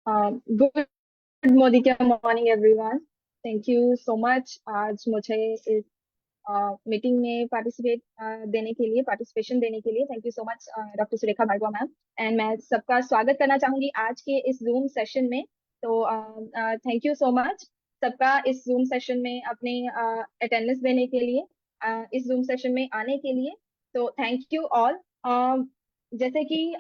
Good Modi क्या morning everyone. Thank you so much आज मुझे इस मीटिंग में पार्टिसिपेशन देने के लिए thank you so much doctor Surekha Bhargava ma'am. And मैं सबका स्वागत करना चाहूंगी आज के इस जूम सेशन में। तो थैंक यू सो मच सबका इस जूम सेशन में अपने अटेंडेंस देने के लिए, इस जूम सेशन में आने के लिए। तो थैंक यू ऑल। जैसे कि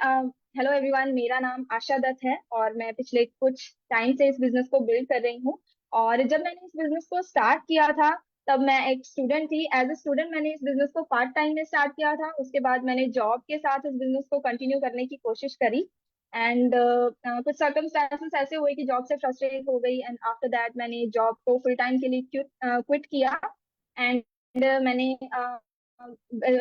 हेलो एवरीवन, मेरा नाम आशा दत्त है और मैं पिछले कुछ टाइम से इस बिजनेस को बिल्ड कर रही हूँ। और जब मैंने इस बिजनेस को स्टार्ट किया था तब मैं एक स्टूडेंट थी। एज ए स्टूडेंट मैंने इस बिजनेस को पार्ट टाइम में स्टार्ट किया था। उसके बाद मैंने जॉब के साथ इस बिजनेस को कंटिन्यू करने की कोशिश करी। एंड कुछ सर्कमस्टांसेस ऐसे हुए कि जॉब से फ्रस्ट्रेट हो गई एंड आफ्टर दैट मैंने जॉब को फुल टाइम के लिए क्विट किया। एंड मैंने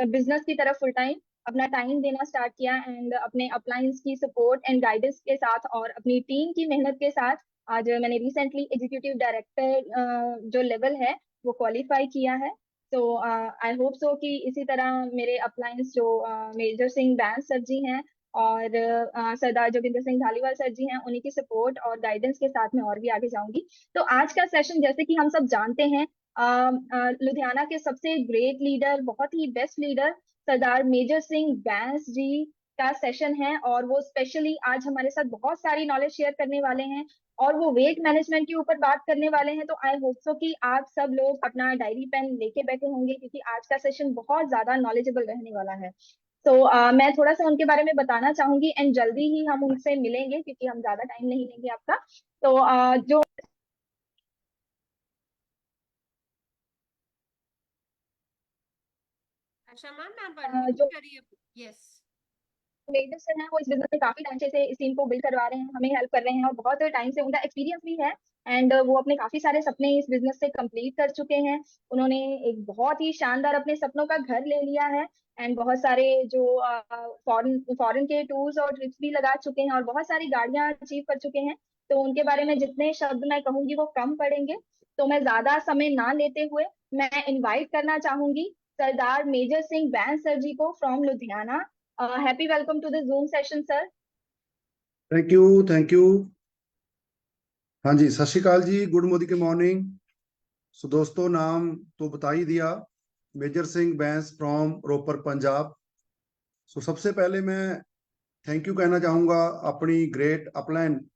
बिजनेस की तरफ फुल टाइम अपना टाइम देना स्टार्ट किया एंड अपने अपलाइंस की सपोर्ट एंड गाइडेंस के साथ और अपनी टीम की मेहनत के साथ आज मैंने रिसेंटली एग्जीक्यूटिव डायरेक्टर जो लेवल है वो क्वालिफाई किया है। तो आई होप सो कि इसी तरह मेरे अपलाइंस जो मेजर सिंह बैंस सर जी हैं और सरदार जोगिंदर सिंह धालीवाल सर जी हैं, उन्हीं की सपोर्ट और गाइडेंस के साथ मैं और भी आगे जाऊंगी। तो आज का सेशन जैसे कि हम सब जानते हैं, लुधियाना के सबसे ग्रेट लीडर, बहुत ही बेस्ट लीडर सरदार मेजर सिंह बैंस जी का सेशन है और वो स्पेशली आज हमारे साथ बहुत सारी नॉलेज शेयर करने वाले हैं और वो वेट मैनेजमेंट के ऊपर बात करने वाले हैं। तो आई होप सो कि आप सब लोग अपना डायरी पेन लेके बैठे होंगे क्योंकि आज का सेशन बहुत ज्यादा नॉलेजेबल रहने वाला है। तो मैं थोड़ा सा उनके बारे में बताना चाहूंगी एंड जल्दी ही हम उनसे मिलेंगे क्योंकि हम ज्यादा टाइम नहीं लेंगे आपका। तो जो अच्छा मैम, आप अनम्यूट जो करिए। यस। मेजर सर हैं वो इस बिजनेस में काफी टाइम से इस टीम को बिल्ड करवा रहे हैं, हमें हेल्प कर रहे हैं और बहुत टाइम से उनका एक्सपीरियंस भी है। एंड वो अपने काफी सारे सपने इस बिजनेस से कंप्लीट कर चुके हैं। उन्होंने एक बहुत ही शानदार अपने सपनों का घर ले लिया है एंड बहुत सारे जो फॉरेन फॉरेन के टूर्स और ट्रिप्स भी लगा चुके हैं और बहुत सारी गाड़ियां अचीव कर चुके हैं। तो उनके बारे में जितने शब्द मैं कहूंगी वो कम पड़ेंगे। तो मैं ज्यादा समय ना लेते हुए मैं इनवाइट करना चाहूंगी सरदार मेजर सिंह बैंस सर जी को from Ludhiana. Happy welcome to the Zoom session, sir. Thank you, thank you. हाँ जी, सत श्री अकाल जी, गुड मोदी के मॉर्निंग। सो दोस्तों, नाम तो बता ही दिया, मेजर सिंह बैंस फ्रॉम रोपर पंजाब। सो सबसे पहले मैं थैंक यू कहना चाहूँगा अपनी ग्रेट अपलाइन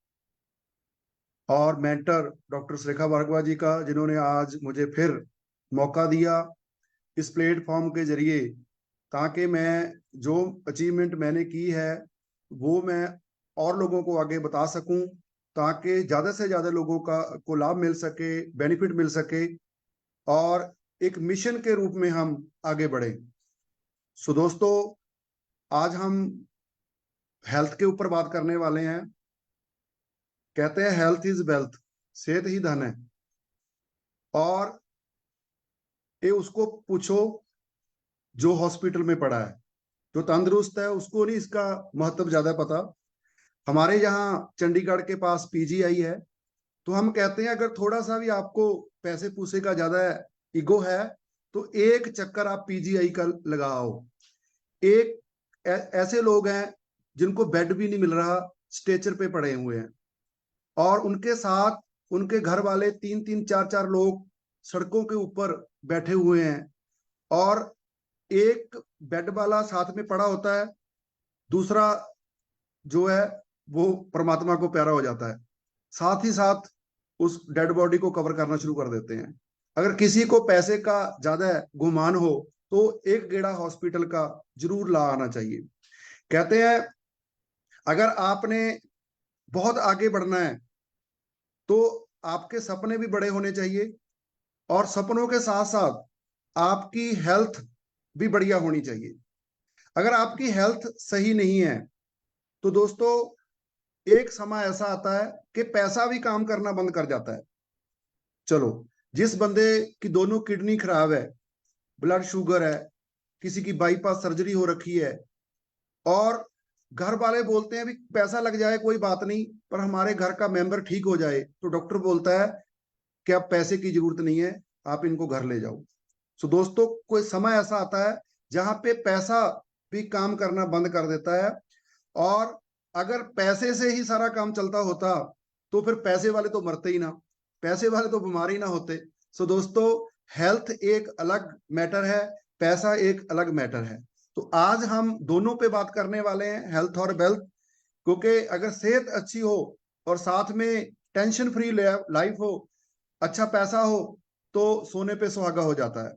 और मेंटर डॉक्टर सुरेखा भार्गवा जी का, जिन्होंने आज मुझे फिर मौका दिया इस प्लेटफॉर्म के जरिए, ताकि मैं जो अचीवमेंट मैंने की है वो मैं और लोगों को आगे बता सकूं, ताकि ज़्यादा से ज़्यादा लोगों को लाभ मिल सके, बेनिफिट मिल सके और एक मिशन के रूप में हम आगे बढ़े। सो दोस्तों, आज हम हेल्थ के ऊपर बात करने वाले हैं। कहते हैं हेल्थ इज वेल्थ, सेहत ही धन है। और ये उसको पूछो जो हॉस्पिटल में पड़ा है, जो तंदुरुस्त है उसको नहीं इसका महत्व ज्यादा पता। हमारे यहाँ चंडीगढ़ के पास पीजीआई है, तो हम कहते हैं अगर थोड़ा सा भी आपको पैसे पूसे का ज्यादा ईगो है तो एक चक्कर आप पीजीआई का लगाओ। एक ऐसे लोग हैं जिनको बेड भी नहीं मिल रहा, स्ट्रेचर पे पड़े हुए हैं और उनके साथ उनके घर वाले 3-3 4-4 लोग सड़कों के ऊपर बैठे हुए हैं और एक बेड वाला साथ में पड़ा होता है, दूसरा जो है वो परमात्मा को प्यारा हो जाता है, साथ ही साथ उस डेड बॉडी को कवर करना शुरू कर देते हैं। अगर किसी को पैसे का ज्यादा गुमान हो तो एक गेड़ा हॉस्पिटल का जरूर ला आना चाहिए। कहते हैं अगर आपने बहुत आगे बढ़ना है तो आपके सपने भी बड़े होने चाहिए और सपनों के साथ साथ आपकी हेल्थ भी बढ़िया होनी चाहिए। अगर आपकी हेल्थ सही नहीं है तो दोस्तों एक समय ऐसा आता है कि पैसा भी काम करना बंद कर जाता है। चलो, जिस बंदे की दोनों किडनी खराब है, ब्लड शुगर है, किसी की बाईपास सर्जरी हो रखी है और घर वाले बोलते हैं भी पैसा लग जाए कोई बात नहीं, पर हमारे घर का मेंबर ठीक हो जाए, तो डॉक्टर बोलता है कि अब पैसे की जरूरत नहीं है, आप इनको घर ले जाओ। सो दोस्तों, कोई समय ऐसा आता है जहां पे पैसा भी काम करना बंद कर देता है। और अगर पैसे से ही सारा काम चलता होता तो फिर पैसे वाले तो मरते ही ना, पैसे वाले तो बीमार ही ना होते। सो दोस्तों, हेल्थ एक अलग मैटर है, पैसा एक अलग मैटर है। तो आज हम दोनों पे बात करने वाले हैं, हेल्थ और वेल्थ। क्योंकि अगर सेहत अच्छी हो और साथ में टेंशन फ्री लाइफ हो, अच्छा पैसा हो, तो सोने पे सुहागा हो जाता है।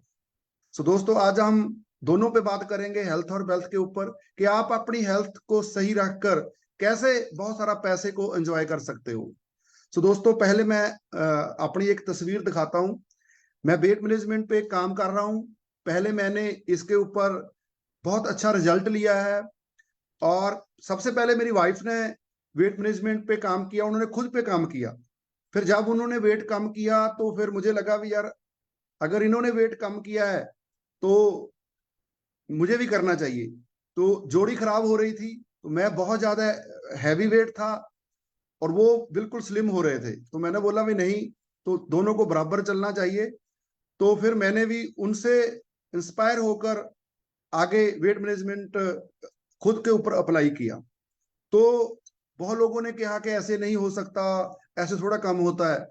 सो दोस्तों, आज हम दोनों पे बात करेंगे, हेल्थ और वेल्थ के ऊपर, कि आप अपनी हेल्थ को सही रखकर कैसे बहुत सारा पैसे को एंजॉय कर सकते हो। सो दोस्तों, पहले मैं अपनी एक तस्वीर दिखाता हूं। मैं वेट मैनेजमेंट पे काम कर रहा हूं। पहले मैंने इसके ऊपर बहुत अच्छा रिजल्ट लिया है। और सबसे पहले मेरी वाइफ ने वेट मैनेजमेंट पे काम किया, उन्होंने खुद पे काम किया। फिर जब उन्होंने वेट कम किया तो फिर मुझे लगा भी यार, अगर इन्होंने वेट कम किया है तो मुझे भी करना चाहिए। तो जोड़ी खराब हो रही थी, तो मैं बहुत ज्यादा हैवी वेट था और वो बिल्कुल स्लिम हो रहे थे। तो मैंने बोला भी नहीं, तो दोनों को बराबर चलना चाहिए। तो फिर मैंने भी उनसे इंस्पायर होकर आगे वेट मैनेजमेंट खुद के ऊपर अप्लाई किया। तो बहुत लोगों ने कहा कि ऐसे नहीं हो सकता, ऐसे थोड़ा कम होता है।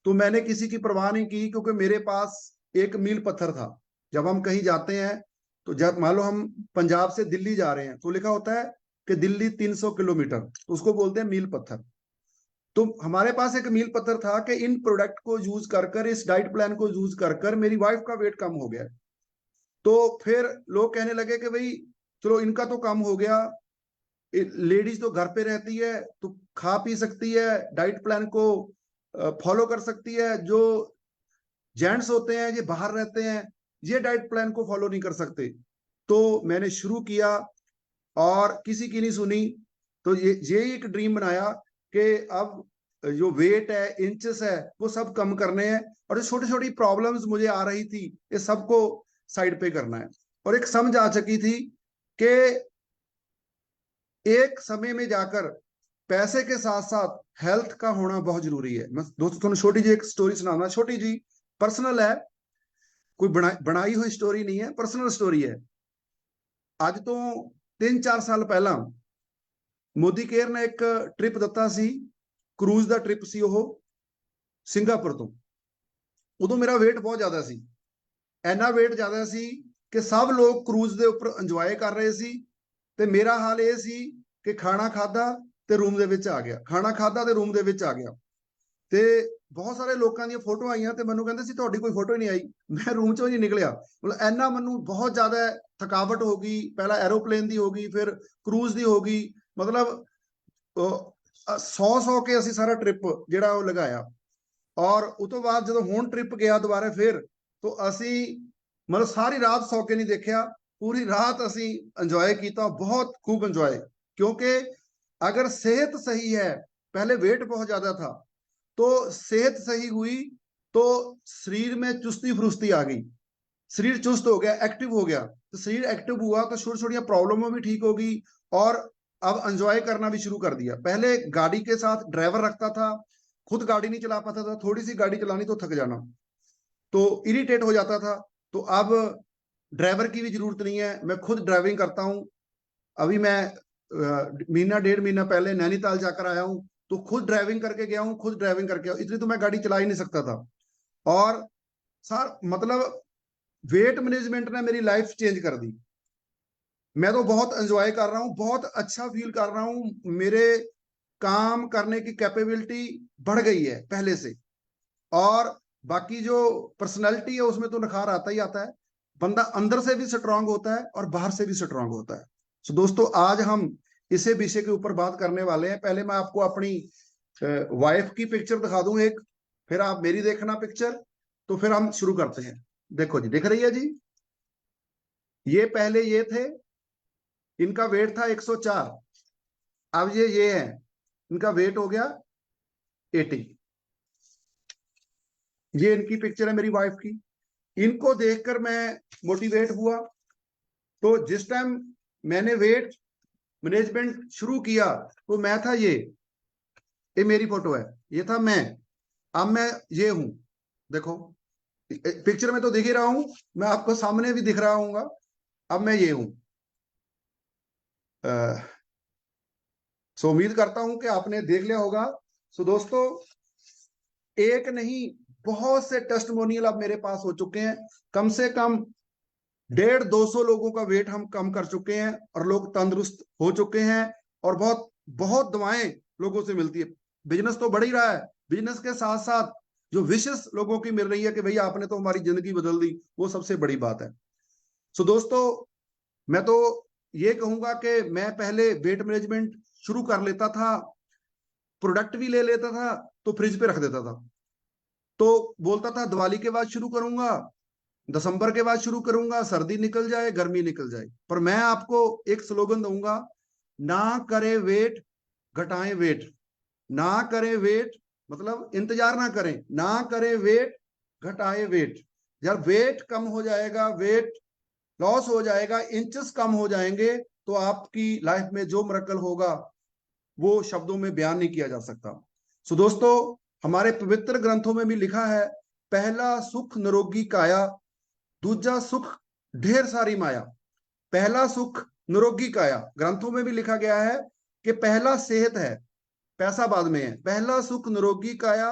तो मैंने किसी की परवाह नहीं की, क्योंकि मेरे पास एक मील पत्थर था। जब हम कहीं जाते हैं, तो जब मान लो हम पंजाब से दिल्ली जा रहे हैं, तो लिखा होता है कि दिल्ली 300 किलोमीटर, तो उसको बोलते हैं मील पत्थर। तो हमारे पास एक मील पत्थर था कि इन प्रोडक्ट को यूज कर कर, इस डाइट प्लान को यूज कर कर मेरी वाइफ का वेट कम हो गया। तो फिर लोग कहने लगे कि भाई चलो, इनका तो कम हो गया, लेडीज तो घर पे रहती है तो खा पी सकती है, डाइट प्लान को फॉलो कर सकती है। जो जेंट्स होते हैं, ये बाहर रहते हैं, ये डाइट प्लान को फॉलो नहीं कर सकते। तो मैंने शुरू किया और किसी की नहीं सुनी। तो ये एक ड्रीम बनाया कि अब जो वेट है, इंचेस है, वो सब कम करने हैं। और जो छोटी छोटी प्रॉब्लम्स मुझे आ रही थी, ये सबको साइड पे करना है। और एक समझ आ चुकी थी कि एक समय में जाकर पैसे के साथ साथ हेल्थ का होना बहुत जरूरी है। मैं दोस्तों छोटी जी एक स्टोरी सुनाना, छोटी जी पर्सनल है, कोई बनाई हुई स्टोरी नहीं है, पर्सनल स्टोरी है। आज तो 3-4 साल पहला मोदी केयर ने एक ट्रिप दिता सी, क्रूज का ट्रिप सी, वो सिंगापुर तो। उदों मेरा वेट बहुत ज्यादा सी, इना वेट ज्यादा सी कि सब लोग क्रूज के उपर इंजॉय कर रहे सी, ते मेरा हाल ये सी कि खाना खादा ते रूम दे विच आ गया, खाना खादा ते रूम दे विच आ गया। ते बहुत सारे लोगों दी फोटो आईयां ते मैनू कहंदे सी तुहाडी कोई फोटो ही नहीं आई। मैं रूम चों नहीं निकलिया। मतलब इन्ना मैनू बहुत ज्यादा थकावट हो गई, पहला एरोप्लेन दी हो गई, फिर क्रूज दी हो गई। मतलब 100 के असी सारा ट्रिप जिहड़ा वो लगाया। और उस तो बाद जो हुण ट्रिप गया दोबारा फिर, तो असी मतलब सारी रात सौ के नहीं देखा, पूरी रात असी इंजॉय किया, बहुत खूब इंजॉय। क्योंकि अगर सेहत सही है, पहले वेट बहुत ज्यादा था, तो सेहत सही हुई तो शरीर में चुस्ती फुरुस्ती आ गई, शरीर चुस्त हो गया, एक्टिव हो गया। तो शरीर एक्टिव हुआ तो छोटी छोटी प्रॉब्लमों भी ठीक होगी। और अब एंजॉय करना भी शुरू कर दिया। पहले गाड़ी के साथ ड्राइवर रखता था, खुद गाड़ी नहीं चला पाता था, थोड़ी सी गाड़ी चलानी तो थक जाना, तो इरिटेट हो जाता था। तो अब ड्राइवर की भी जरूरत नहीं है, मैं खुद ड्राइविंग करता हूँ। अभी मैं महीना 1.5 महीना पहले नैनीताल जाकर आया हूँ, तो खुद ड्राइविंग करके गया हूँ, खुद ड्राइविंग करके आया। इतनी तो मैं गाड़ी चला ही नहीं सकता था। और सर मतलब वेट मैनेजमेंट ने मेरी लाइफ चेंज कर दी। मैं तो बहुत एंजॉय कर रहा हूँ, बहुत अच्छा फील कर रहा हूँ। मेरे काम करने की कैपेबिलिटी बढ़ गई है पहले से। और बाकी जो पर्सनैलिटी है उसमें तो निखार आता ही आता है। बंदा अंदर से भी स्ट्रांग होता है और बाहर से भी स्ट्रांग होता है। तो दोस्तों, आज हम इसे विषय के ऊपर बात करने वाले हैं। पहले मैं आपको अपनी वाइफ की पिक्चर दिखा दूं एक, फिर आप मेरी देखना पिक्चर, तो फिर हम शुरू करते हैं। देखो जी, दिख रही है जी, ये पहले ये थे, इनका वेट था 104, अब ये है, इनका वेट हो गया 80। ये इनकी पिक्चर है मेरी वाइफ की। इनको देखकर मैं मोटिवेट हुआ। तो जिस टाइम मैंने वेट मैनेजमेंट शुरू किया, तो मैं था ये मेरी फोटो है, ये था मैं। अब मैं ये हूं, देखो पिक्चर में तो दिख ही रहा हूं, मैं आपको सामने भी दिख रहा हूंगा। अब मैं ये हूं। सो उम्मीद करता हूं कि आपने देख लिया होगा सो दोस्तों, एक नहीं बहुत से टेस्टिमोनियल अब मेरे पास हो चुके हैं। कम से कम 150-200 लोगों का वेट हम कम कर चुके हैं और लोग तंदुरुस्त हो चुके हैं, और बहुत बहुत दुआएं लोगों से मिलती है। बिजनेस तो बढ़ ही रहा है, बिजनेस के साथ साथ जो विशेष लोगों की मिल रही है कि भैया आपने तो हमारी जिंदगी बदल दी, वो सबसे बड़ी बात है। सो दोस्तों, मैं तो ये कहूंगा कि मैं पहले वेट मैनेजमेंट शुरू कर लेता था, प्रोडक्ट भी ले लेता था तो फ्रिज पे रख देता था, तो बोलता था दिवाली के बाद शुरू करूंगा, दिसंबर के बाद शुरू करूंगा, सर्दी निकल जाए गर्मी निकल जाए। पर मैं आपको एक स्लोगन दूंगा, ना करे वेट घटाएं वेट। ना करें वेट मतलब इंतजार ना करें, ना करें वेट घटाए वेट। जब वेट कम हो जाएगा, वेट लॉस हो जाएगा, इंचेस कम हो जाएंगे, तो आपकी लाइफ में जो मिरेकल होगा वो शब्दों में बयान नहीं किया जा सकता। सो दोस्तों, हमारे पवित्र ग्रंथों में भी लिखा है, पहला सुख निरोगी काया, दूजा सुख ढेर सारी माया। पहला सुख निरोगी काया, ग्रंथों में भी लिखा गया है कि पहला सेहत है, पैसा बाद में है। पहला सुख निरोगी काया,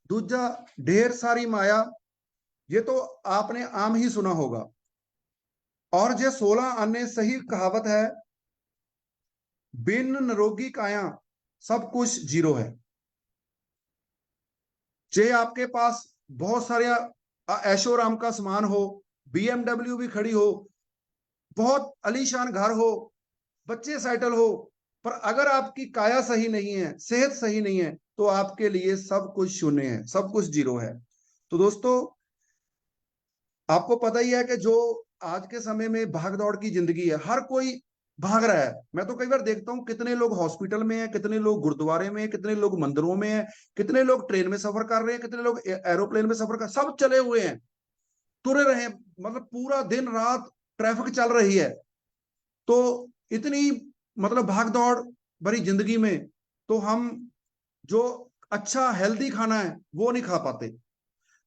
दूजा ढेर सारी माया। ये तो आपने आम ही सुना होगा। और जे 16 अन्य सही कहावत है, बिन निरोगी काया सब कुछ जीरो है। चाहे आपके पास बहुत सारे ऐशो आराम का सामान हो, BMW भी खड़ी हो, बहुत आलीशान घर हो, बच्चे सेटल हो, पर अगर आपकी काया सही नहीं है, सेहत सही नहीं है, तो आपके लिए सब कुछ शून्य है, सब कुछ जीरो है। तो दोस्तों, आपको पता ही है कि जो आज के समय में भाग दौड़ की जिंदगी है, हर कोई भाग रहा है। मैं तो कई बार देखता हूँ कितने लोग हॉस्पिटल में हैं, कितने लोग गुरुद्वारे में हैं, कितने लोग मंदिरों में हैं, कितने लोग ट्रेन में सफर कर रहे हैं, कितने लोग एरोप्लेन में सफर कर, सब चले हुए हैं, तुरे रहे हैं, मतलब पूरा दिन रात ट्रैफिक चल रही है। तो इतनी मतलब भाग दौड़ भरी जिंदगी में तो हम जो अच्छा हेल्दी खाना है वो नहीं खा पाते।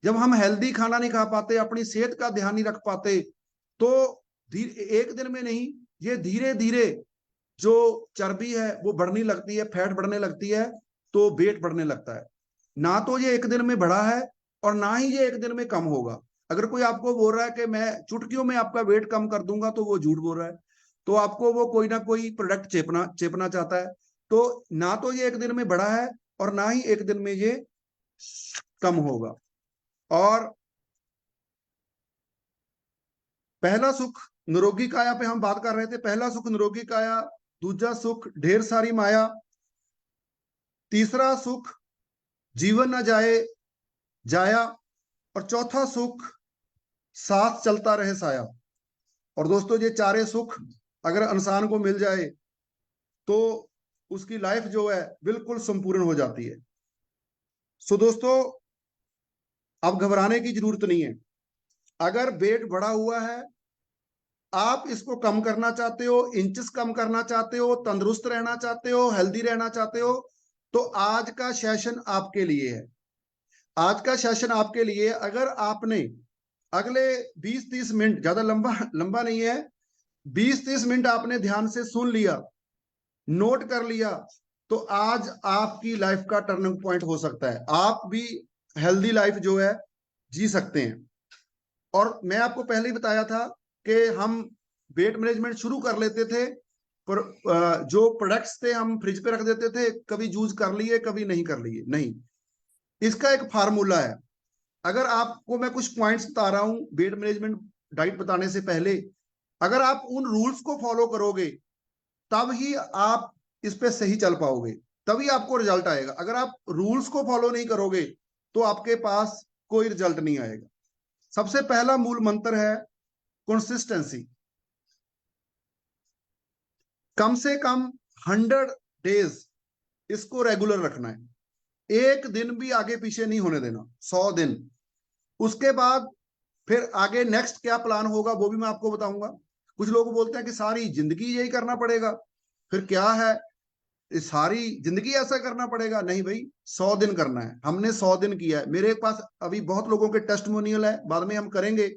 जब हम हेल्दी खाना नहीं खा पाते, अपनी सेहत का ध्यान नहीं रख पाते, तो एक दिन में नहीं, ये धीरे धीरे जो चर्बी है वो बढ़ने लगती है, फैट बढ़ने लगती है, तो वेट बढ़ने लगता है। ना तो ये एक दिन में बढ़ा है और ना ही ये एक दिन में कम होगा। अगर कोई आपको बोल रहा है कि मैं चुटकियों में आपका वेट कम कर दूंगा, तो वो झूठ बोल रहा है। तो आपको वो कोई ना कोई प्रोडक्ट चेपना चाहता है। तो ना तो ये एक दिन में बढ़ा है और ना ही एक दिन में ये कम होगा। और पहला सुख निरोगी काया पे हम बात कर रहे थे, पहला सुख निरोगी काया, दूसरा सुख ढेर सारी माया, तीसरा सुख जीवन न जाए जाया, और चौथा सुख साथ चलता रहे साया। और दोस्तों, ये चारे सुख अगर इंसान को मिल जाए तो उसकी लाइफ जो है बिल्कुल संपूर्ण हो जाती है। सो दोस्तों, अब घबराने की जरूरत नहीं है। अगर वेट बढ़ा हुआ है, आप इसको कम करना चाहते हो, इंचेस कम करना चाहते हो, तंदुरुस्त रहना चाहते हो, हेल्दी रहना चाहते हो, तो आज का सेशन आपके लिए है। आज का सेशन आपके लिए, अगर आपने अगले 20-30 मिनट, ज्यादा लंबा लंबा नहीं है, 20-30 मिनट आपने ध्यान से सुन लिया, नोट कर लिया, तो आज आपकी लाइफ का टर्निंग पॉइंट हो सकता है। आप भी हेल्दी लाइफ जो है जी सकते हैं। और मैं आपको पहले ही बताया था कि हम वेट मैनेजमेंट शुरू कर लेते थे, पर जो प्रोडक्ट्स थे हम फ्रिज पे रख देते थे, कभी यूज कर लिए कभी नहीं कर लिए। नहीं, इसका एक फार्मूला है। अगर आपको मैं कुछ पॉइंट्स बता रहा हूं वेट मैनेजमेंट डाइट बताने से पहले, अगर आप उन रूल्स को फॉलो करोगे तब ही आप इस पे सही चल पाओगे, तभी आपको रिजल्ट आएगा। अगर आप रूल्स को फॉलो नहीं करोगे तो आपके पास कोई रिजल्ट नहीं आएगा। सबसे पहला मूल मंत्र है कंसिस्टेंसी। कम से कम 100 डेज इसको रेगुलर रखना है, एक दिन भी आगे पीछे नहीं होने देना, 100 दिन। उसके बाद फिर आगे नेक्स्ट क्या प्लान होगा वो भी मैं आपको बताऊंगा। कुछ लोग बोलते हैं कि सारी जिंदगी यही करना पड़ेगा, फिर क्या है, सारी जिंदगी ऐसा करना पड़ेगा? नहीं भाई, 100 दिन करना है। हमने 100 दिन किया है। मेरे पास अभी बहुत लोगों के टेस्टिमोनियल है, बाद में हम करेंगे।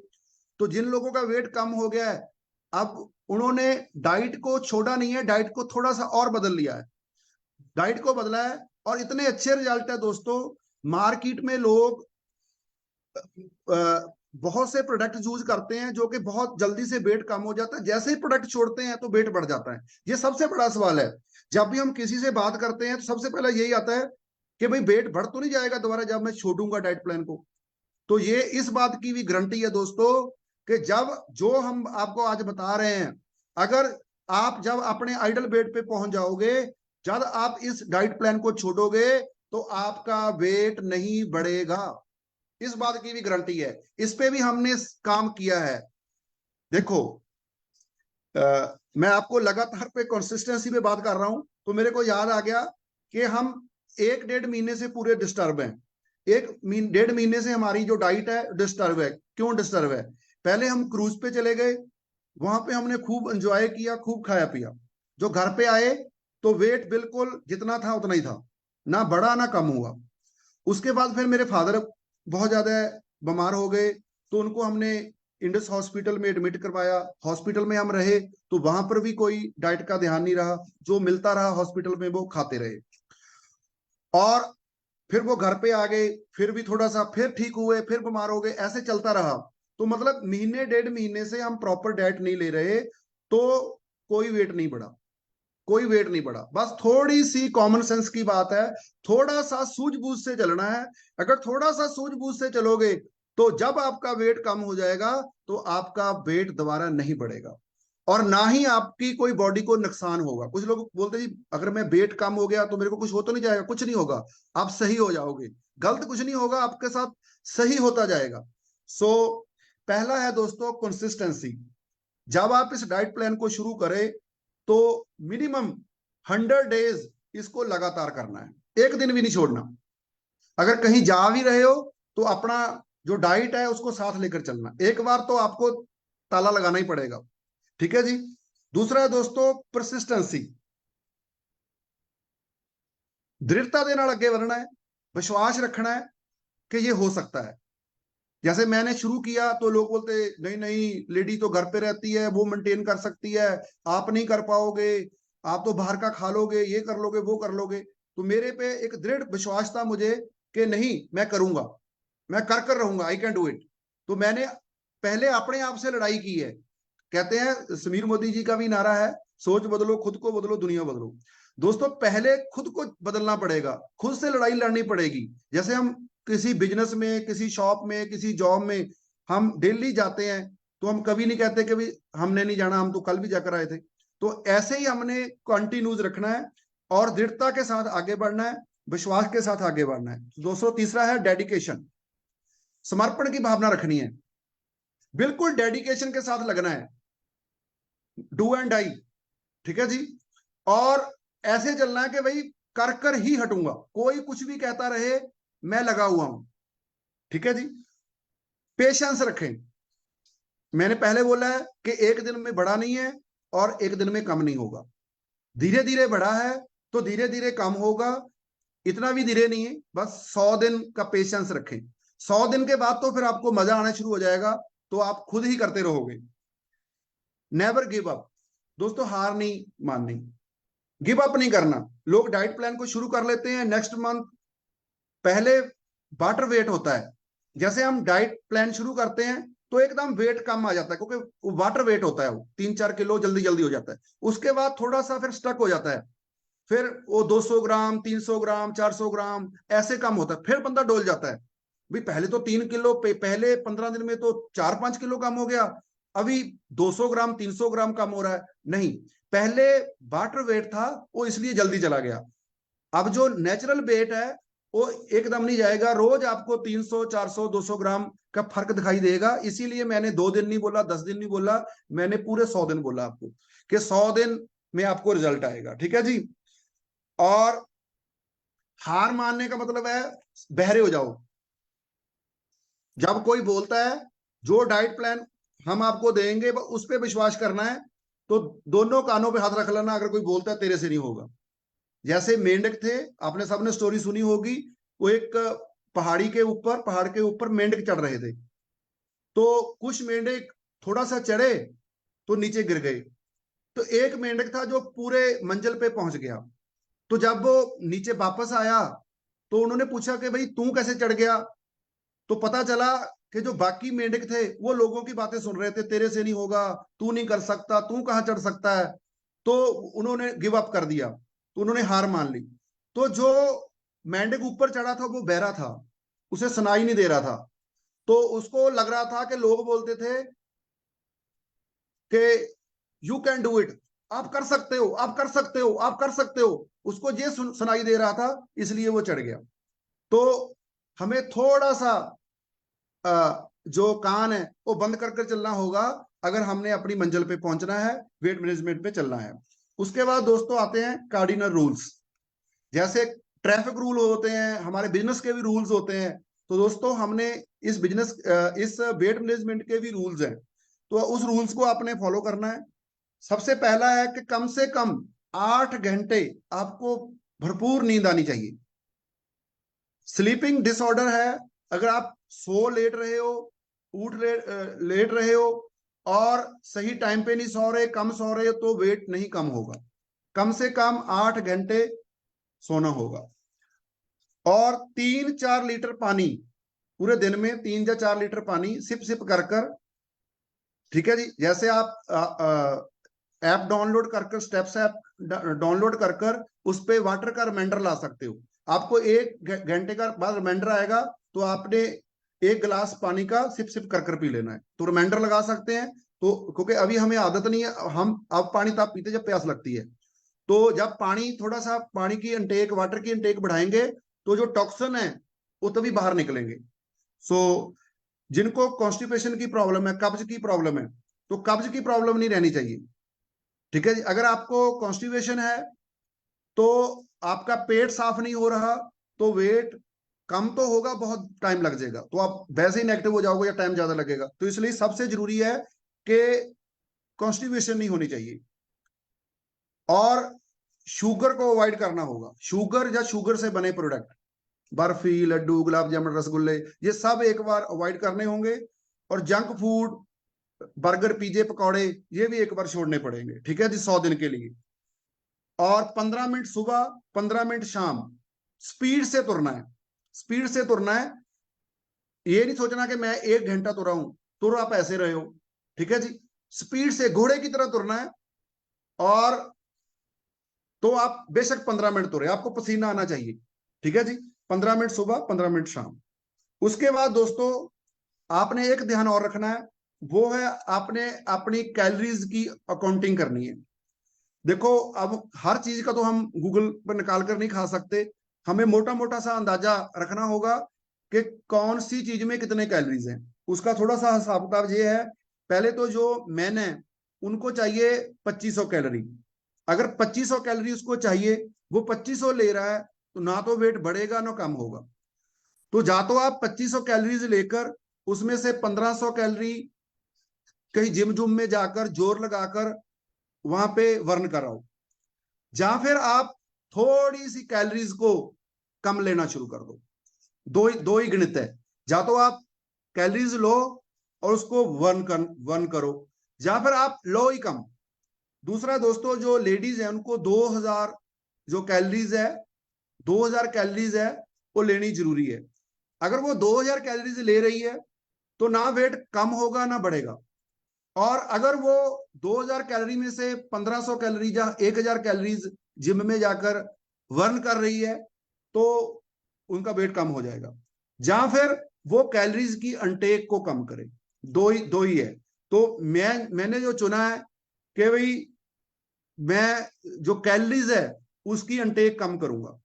तो जिन लोगों का वेट कम हो गया है, अब उन्होंने डाइट को छोड़ा नहीं है, डाइट को थोड़ा सा और बदल लिया है, डाइट को बदला है और इतने अच्छे रिजल्ट है दोस्तों। मार्केट में लोग बहुत से प्रोडक्ट यूज करते हैं जो कि बहुत जल्दी से वेट कम हो जाता है, जैसे ही प्रोडक्ट छोड़ते हैं तो वेट बढ़ जाता है। ये सबसे बड़ा सवाल है। जब भी हम किसी से बात करते हैं तो सबसे पहले यही आता है कि भाई वेट बढ़ तो नहीं जाएगा दोबारा जब मैं छोड़ूंगा डाइट प्लान को। तो ये इस बात की भी गारंटी है दोस्तों कि जब जो हम आपको आज बता रहे हैं, अगर आप जब अपने आइडल वेट पे पहुंच जाओगे, जब आप इस डाइट प्लान को छोड़ोगे तो आपका वेट नहीं बढ़ेगा। इस बात की भी गारंटी है। इस पे भी हमने काम किया है। देखो मैं आपको लगातार पे कंसिस्टेंसी पे बात कर रहा हूं तो मेरे को याद आ गया कि हम 1-1.5 महीने से पूरे डिस्टर्ब हैं। 1-1.5 महीने से हमारी जो डाइट है डिस्टर्ब है। क्यों डिस्टर्ब है? पहले हम क्रूज पे चले गए, वहां पे हमने खूब एंजॉय किया, खूब खाया पिया। जो घर पे आए तो वेट बिल्कुल जितना था उतना ही था, ना बढ़ा ना कम हुआ। उसके बाद फिर मेरे फादर बहुत ज्यादा बीमार हो गए तो उनको हमने इंडस हॉस्पिटल में एडमिट करवाया। हॉस्पिटल में हम रहे तो वहां पर भी कोई डाइट का ध्यान नहीं रहा, जो मिलता रहा हॉस्पिटल में वो खाते रहे। और फिर वो घर पे आ गए, फिर भी थोड़ा सा, फिर ठीक हुए, फिर बीमार हो गए, ऐसे चलता रहा। तो मतलब 1-1.5 महीने से हम प्रॉपर डाइट नहीं ले रहे तो कोई वेट नहीं बढ़ा, कोई वेट नहीं बढ़ा। बस थोड़ी सी कॉमन सेंस की बात है, थोड़ा सा सूझबूझ से चलना है। अगर थोड़ा सा सूझबूझ से चलोगे तो जब आपका वेट कम हो जाएगा तो आपका वेट दोबारा नहीं बढ़ेगा और ना ही आपकी कोई बॉडी को नुकसान होगा। कुछ लोग बोलते हैं जी अगर मैं वेट कम हो गया तो मेरे को कुछ हो तो नहीं जाएगा। कुछ नहीं होगा, आप सही हो जाओगे। गलत कुछ नहीं होगा, आपके साथ सही होता जाएगा। सो पहला है दोस्तों कंसिस्टेंसी। जब आप इस डाइट प्लान को शुरू करें तो मिनिमम 100 डेज इसको लगातार करना है, एक दिन भी नहीं छोड़ना। अगर कहीं जा भी रहे हो तो अपना जो डाइट है उसको साथ लेकर चलना। एक बार तो आपको ताला लगाना ही पड़ेगा, ठीक है जी। दूसरा है दोस्तों परसिस्टेंसी। दृढ़ता के नाल अगे बढ़ना है, विश्वास रखना है कि ये हो सकता है। जैसे मैंने शुरू किया तो लोग बोलते नहीं नहीं लेडी तो घर पे रहती है, वो मेंटेन कर सकती है, आप नहीं कर पाओगे, आप तो बाहर का खा लोगे, ये कर लोगे वो कर लोगे। तो मेरे पे एक दृढ़ विश्वास था मुझे कि नहीं मैं करूंगा, मैं कर रहूंगा, आई कैन डू इट। तो मैंने पहले अपने आप से लड़ाई की है। कहते हैं समीर मोदी जी का भी नारा है, सोच बदलो, खुद को बदलो, दुनिया बदलो। दोस्तों पहले खुद को बदलना पड़ेगा, खुद से लड़ाई लड़नी पड़ेगी। जैसे हम किसी बिजनेस में, किसी शॉप में, किसी जॉब में हम डेली जाते हैं तो हम कभी नहीं कहते कि भी हमने नहीं जाना, हम तो कल भी जाकर आए थे। तो ऐसे ही हमने कंटिन्यूज रखना है और दृढ़ता के साथ आगे बढ़ना है, विश्वास के साथ आगे बढ़ना है। दोस्तों तीसरा है डेडिकेशन। समर्पण की भावना रखनी है, बिल्कुल डेडिकेशन के साथ लगना है, डू एंड डाई, ठीक है जी। और ऐसे चलना है कि भाई कर ही हटूंगा, कोई कुछ भी कहता रहे मैं लगा हुआ हूं, ठीक है जी। पेशेंस रखें। मैंने पहले बोला है कि एक दिन में बढ़ा नहीं है और एक दिन में कम नहीं होगा, धीरे धीरे बढ़ा है तो धीरे धीरे कम होगा। इतना भी धीरे नहीं है, बस 100 दिन का पेशेंस रखें। 100 दिन के बाद तो फिर आपको मजा आना शुरू हो जाएगा, तो आप खुद ही करते रहोगे। Never give up. दोस्तों हार नहीं माननी, गिव अप नहीं करना। लोग डाइट प्लान को शुरू कर लेते हैं, नेक्स्ट मंथ पहले वाटर वेट होता है। जैसे हम डाइट प्लान शुरू करते हैं तो एकदम वेट कम आ जाता है क्योंकि वाटर वेट होता है, वो 3-4 किलो जल्दी जल्दी हो जाता है। उसके बाद थोड़ा सा फिर स्टक हो जाता है, फिर वो 200 ग्राम, 300 ग्राम, 400 ग्राम ऐसे कम होता है, फिर बंदा डोल जाता है। भाई पहले तो 3 किलो, पहले 15 दिन में तो 4-5 किलो कम हो गया, अभी 200 ग्राम 300 ग्राम कम हो रहा है। नहीं, पहले वाटर वेट था वो इसलिए जल्दी चला गया। अब जो नेचुरल वेट है वो एकदम नहीं जाएगा, रोज आपको 300, 400, 200 ग्राम का फर्क दिखाई देगा। इसीलिए मैंने 2 दिन नहीं बोला, 10 दिन नहीं बोला, मैंने पूरे 100 दिन बोला आपको कि 100 दिन में आपको रिजल्ट आएगा, ठीक है जी। और हार मानने का मतलब है बहरे हो जाओ। जब कोई बोलता है जो डाइट प्लान हम आपको देंगे उस पर विश्वास करना है, तो दोनों कानों पे हाथ रख लेना। अगर कोई बोलता है तेरे से नहीं होगा, जैसे मेंढक थे, आपने सबने स्टोरी सुनी होगी, वो एक पहाड़ के ऊपर मेंढक चढ़ रहे थे। तो कुछ मेंढक थोड़ा सा चढ़े तो नीचे गिर गए। तो एक मेंढक था जो पूरे मंजिल पे पहुंच गया। तो जब वो नीचे वापस आया तो उन्होंने पूछा कि भाई तू कैसे चढ़ गया, तो पता चला कि जो बाकी मेंढक थे वो लोगों की बातें सुन रहे थे, तेरे से नहीं होगा, तू नहीं कर सकता, तू कहाँ चढ़ सकता है। तो उन्होंने गिव अप कर दिया, तो उन्होंने हार मान ली। तो जो मेंढक ऊपर चढ़ा था वो बहरा था, उसे सुनाई नहीं दे रहा था। तो उसको लग रहा था कि लोग बोलते थे कि यू कैन डू इट, आप कर सकते हो, आप कर सकते हो, आप कर सकते हो। उसको ये सुनाई दे रहा था, इसलिए वो चढ़ गया। तो हमें थोड़ा सा जो कान है वो बंद कर चलना होगा अगर हमने अपनी मंजिल पे पहुंचना है, वेट मैनेजमेंट पे चलना है। उसके बाद दोस्तों आते हैं कार्डिनल रूल्स। जैसे ट्रैफिक रूल होते हैं, हमारे बिजनेस के भी रूल्स होते हैं। तो दोस्तों हमने इस वेट मैनेजमेंट के भी रूल्स हैं, तो उस रूल्स को आपने फॉलो करना है। सबसे पहला है कि कम से कम 8 घंटे आपको भरपूर नींद आनी चाहिए। स्लीपिंग डिसऑर्डर है, अगर आप सो लेट रहे हो, उठ लेट रहे हो और सही टाइम पे नहीं सो रहे, कम सो रहे हो, तो वेट नहीं कम होगा। कम से कम 8 घंटे सोना होगा। और 3-4 लीटर पानी पूरे दिन में, 3 या 4 लीटर पानी सिप सिप कर, ठीक है जी। जैसे आप ऐप डाउनलोड कर स्टेप्स ऐप डाउनलोड कर उस पे वाटर का रिमाइंडर ला सकते हो। आपको 1 घंटे का बाद रिमाइंडर आएगा, तो आपने 1 गिलास पानी का सिप सिप कर पी लेना है। तो रिमाइंडर लगा सकते हैं, तो क्योंकि अभी हमें आदत नहीं है, हम अब पानी तब पीते जब प्यास लगती है। तो जब थोड़ा सा पानी की इंटेक, वाटर की इंटेक बढ़ाएंगे, तो जो टॉक्सिन है वो तभी बाहर निकलेंगे। सो जिनको कॉन्स्टिपेशन की प्रॉब्लम है, कब्ज की प्रॉब्लम है, तो कब्ज की प्रॉब्लम नहीं रहनी चाहिए, ठीक है जी। अगर आपको कॉन्स्टिपेशन है तो आपका पेट साफ नहीं हो रहा, तो वेट कम तो होगा, बहुत टाइम लग जाएगा, तो आप वैसे ही नेगेटिव हो जाओगे या टाइम ज्यादा लगेगा। तो इसलिए सबसे जरूरी है कि कॉन्स्टिपेशन नहीं होनी चाहिए। और शुगर को अवॉइड करना होगा। शुगर या शुगर से बने प्रोडक्ट, बर्फी, लड्डू, गुलाब जामुन, रसगुल्ले, ये सब एक बार अवॉइड करने होंगे। और जंक फूड, बर्गर, पिज्जे, पकौड़े, ये भी एक बार छोड़ने पड़ेंगे, ठीक है जी, 100 दिन के लिए। और 15 मिनट सुबह, 15 मिनट शाम स्पीड से तुरना है। स्पीड से तुरना है, ये नहीं सोचना कि मैं 1 घंटा तुरा हूं, तुर आप ऐसे रहे हो, ठीक है जी। स्पीड से घोड़े की तरह तुरना है। और तो आप बेशक 15 मिनट तुरे, आपको पसीना आना चाहिए, ठीक है जी। 15 मिनट सुबह, 15 मिनट शाम। उसके बाद दोस्तों आपने एक ध्यान और रखना है, वो है आपने अपनी कैलोरीज की अकाउंटिंग करनी है। देखो अब हर चीज का तो हम गूगल पर निकाल कर नहीं खा सकते, हमें मोटा मोटा सा अंदाजा रखना होगा कि कौन सी चीज में कितने कैलोरीज हैं। उसका थोड़ा सा हिसाब किताब ये है, पहले तो जो मैन है उनको चाहिए 2500 कैलोरी। अगर 2500 कैलोरी उसको चाहिए, वो 2500 ले रहा है, तो ना तो वेट बढ़ेगा ना कम होगा। तो जा तो आप 2500 कैलोरीज लेकर उसमें से 1500 कैलोरी कहीं जिम जुम में जाकर जोर लगाकर वहां पे वर्न कराओ, या फिर आप थोड़ी सी कैलोरीज को कम लेना शुरू कर दो। दो ही गणित है, या तो आप कैलोरीज लो और उसको वर्न करो, या फिर आप लो ही कम। दूसरा दोस्तों, जो लेडीज है उनको 2000 जो कैलोरीज है, 2000 कैलोरीज है वो लेनी जरूरी है। अगर वो 2000 कैलोरीज ले रही है तो ना वेट कम होगा ना बढ़ेगा। और अगर वो 2000 कैलोरी में से 1500 कैलोरी या 1000 कैलोरीज जिम में जाकर वर्न कर रही है, तो उनका वेट कम हो जाएगा। या फिर वो कैलोरीज की अनटेक को कम करे, दो ही है। तो मैंने जो चुना है कि भाई मैं जो कैलोरीज है उसकी अनटेक कम करूंगा।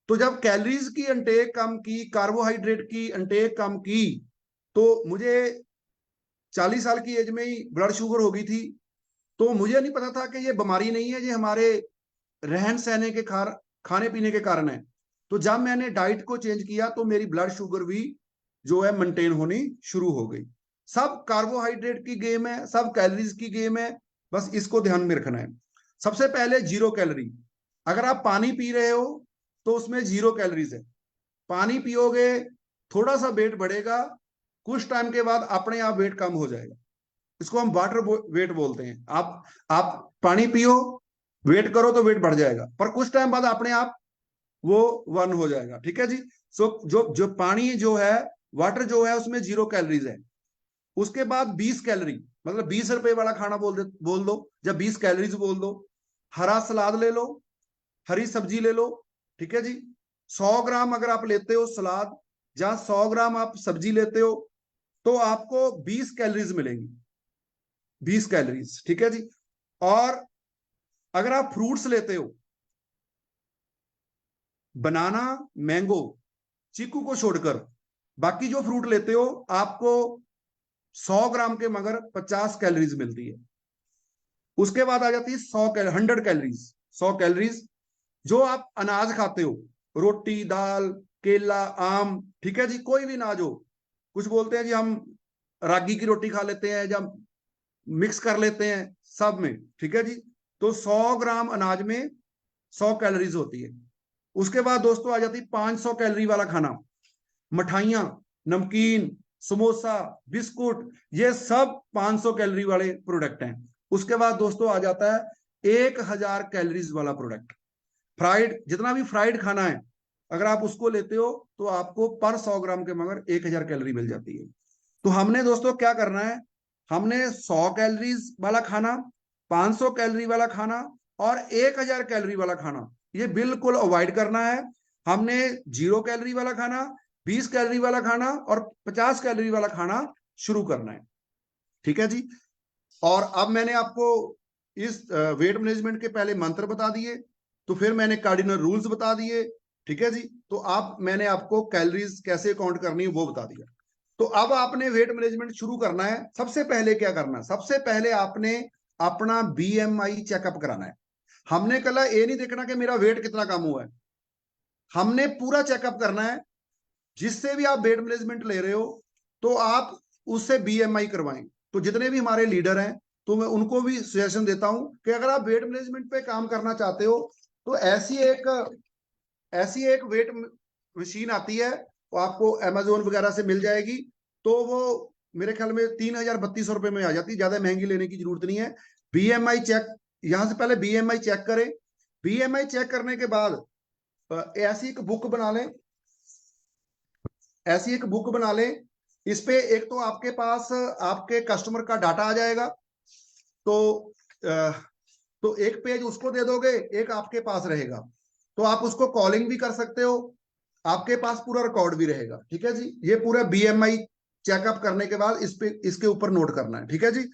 तो जब कैलोरीज की अनटेक कम की, कार्बोहाइड्रेट की अनटेक कम की, तो मुझे 40 साल की एज में ही ब्लड शुगर हो गई थी। तो मुझे नहीं पता था कि ये बीमारी नहीं है, ये हमारे रहन सहने के खाने पीने के कारण है। तो जब मैंने डाइट को चेंज किया तो मेरी ब्लड शुगर भी जो है मेंटेन होनी शुरू हो गई। सब कार्बोहाइड्रेट की गेम है, सब कैलोरीज की गेम है, बस इसको ध्यान में रखना है। सबसे पहले 0 कैलोरी। अगर आप पानी पी रहे हो तो उसमें 0 कैलोरीज है। पानी पियोगे, थोड़ा सा वेट बढ़ेगा, कुछ टाइम के बाद अपने आप वेट कम हो जाएगा। इसको हम वाटर वेट बोलते हैं। आप पानी पियो, वेट करो तो वेट बढ़ जाएगा, पर कुछ टाइम बाद अपने आप वो 1 हो जाएगा। ठीक है जी। सो जो जो पानी जो है, वाटर जो है, उसमें 0 कैलोरीज है। उसके बाद 20 कैलोरी, मतलब 20 रुपए वाला खाना बोल दो, जब 20 कैलोरीज बोल दो। हरा सलाद ले लो, हरी सब्जी ले लो। ठीक है जी। 100 ग्राम अगर आप लेते हो सलाद, जहां 100 ग्राम आप सब्जी लेते हो, तो आपको 20 कैलोरीज मिलेंगी, 20 कैलोरीज। ठीक है जी। और अगर आप फ्रूट्स लेते हो, बनाना, मैंगो, चीकू को छोड़कर बाकी जो फ्रूट लेते हो, आपको 100 ग्राम के मगर 50 कैलोरीज मिलती है। उसके बाद आ जाती है 100 कैलोरीज, 100 कैलोरीज जो आप अनाज खाते हो, रोटी, दाल, केला, आम। ठीक है जी। कोई भी अनाज हो, कुछ बोलते हैं जी हम रागी की रोटी खा लेते हैं, या मिक्स कर लेते हैं सब में। ठीक है जी। तो 100 ग्राम अनाज में 100 कैलोरीज होती है। उसके बाद दोस्तों आ जाती है 500 कैलोरी वाला खाना, मठाइयाँ, नमकीन, समोसा, बिस्कुट, ये सब 500 कैलोरी वाले प्रोडक्ट हैं। उसके बाद दोस्तों आ जाता है 1000 कैलोरीज वाला प्रोडक्ट, फ्राइड। जितना भी फ्राइड खाना है, अगर आप उसको लेते हो तो आपको पर 100 ग्राम के मगर 1000 कैलोरी मिल जाती है। तो हमने दोस्तों क्या करना है, हमने 100 कैलोरीज वाला खाना, 500 कैलोरी वाला खाना और 1000 कैलोरी वाला खाना, ये बिल्कुल अवॉइड करना है। हमने 0 कैलोरी वाला खाना, 20 कैलोरी वाला खाना और 50 कैलोरी वाला खाना शुरू करना है। ठीक है जी। और अब मैंने आपको इस वेट मैनेजमेंट के पहले मंत्र बता दिए, तो फिर मैंने कार्डिनल रूल्स बता दिए। ठीक है जी। तो अब मैंने आपको कैलोरीज कैसे काउंट करनी है वो बता दिया। तो अब आपने वेट मैनेजमेंट शुरू करना है। सबसे पहले क्या करना है, सबसे पहले आपने अपना बीएमआई चेकअप कराना है। हमने कल ये नहीं देखना कि मेरा वेट कितना कम हुआ है, हमने पूरा चेकअप करना है। जिससे भी आप वेट मैनेजमेंट ले रहे हो, तो आप उससे बीएमआई करवाएं। तो जितने भी हमारे लीडर हैं, तो मैं उनको भी सजेशन देता हूं कि अगर आप वेट मैनेजमेंट पे काम करना चाहते हो, तो ऐसी एक वेट मशीन आती है, वो आपको अमेजोन वगैरह से मिल जाएगी। तो वो मेरे ख्याल में 3000-3200 रुपए में आ जाती है, ज्यादा महंगी लेने की जरूरत नहीं है। बीएमआई चेक, यहां से पहले बीएमआई चेक करें। बीएमआई चेक करने के बाद ऐसी एक बुक बना लें, ऐसी एक बुक बना लें। इस पे एक तो आपके पास आपके कस्टमर का डाटा आ जाएगा, तो तो एक पेज उसको दे दोगे, एक आपके पास रहेगा। तो आप उसको कॉलिंग भी कर सकते हो, आपके पास पूरा रिकॉर्ड भी रहेगा। ठीक है जी। ये पूरा बीएमआई चेकअप करने के बाद इस पे इसके ऊपर नोट करना है। ठीक है जी।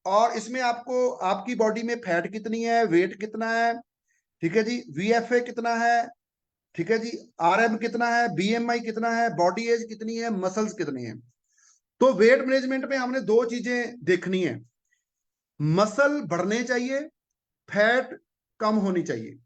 और इसमें आपको आपकी बॉडी में फैट कितनी है, वेट कितना है, ठीक है जी, वीएफए कितना है, ठीक है जी, आरएम कितना है, बीएमआई कितना है, बॉडी एज कितनी है, मसल्स कितनी है। तो वेट मैनेजमेंट में हमने दो चीजें देखनी है, मसल बढ़ने चाहिए, फैट कम होनी चाहिए।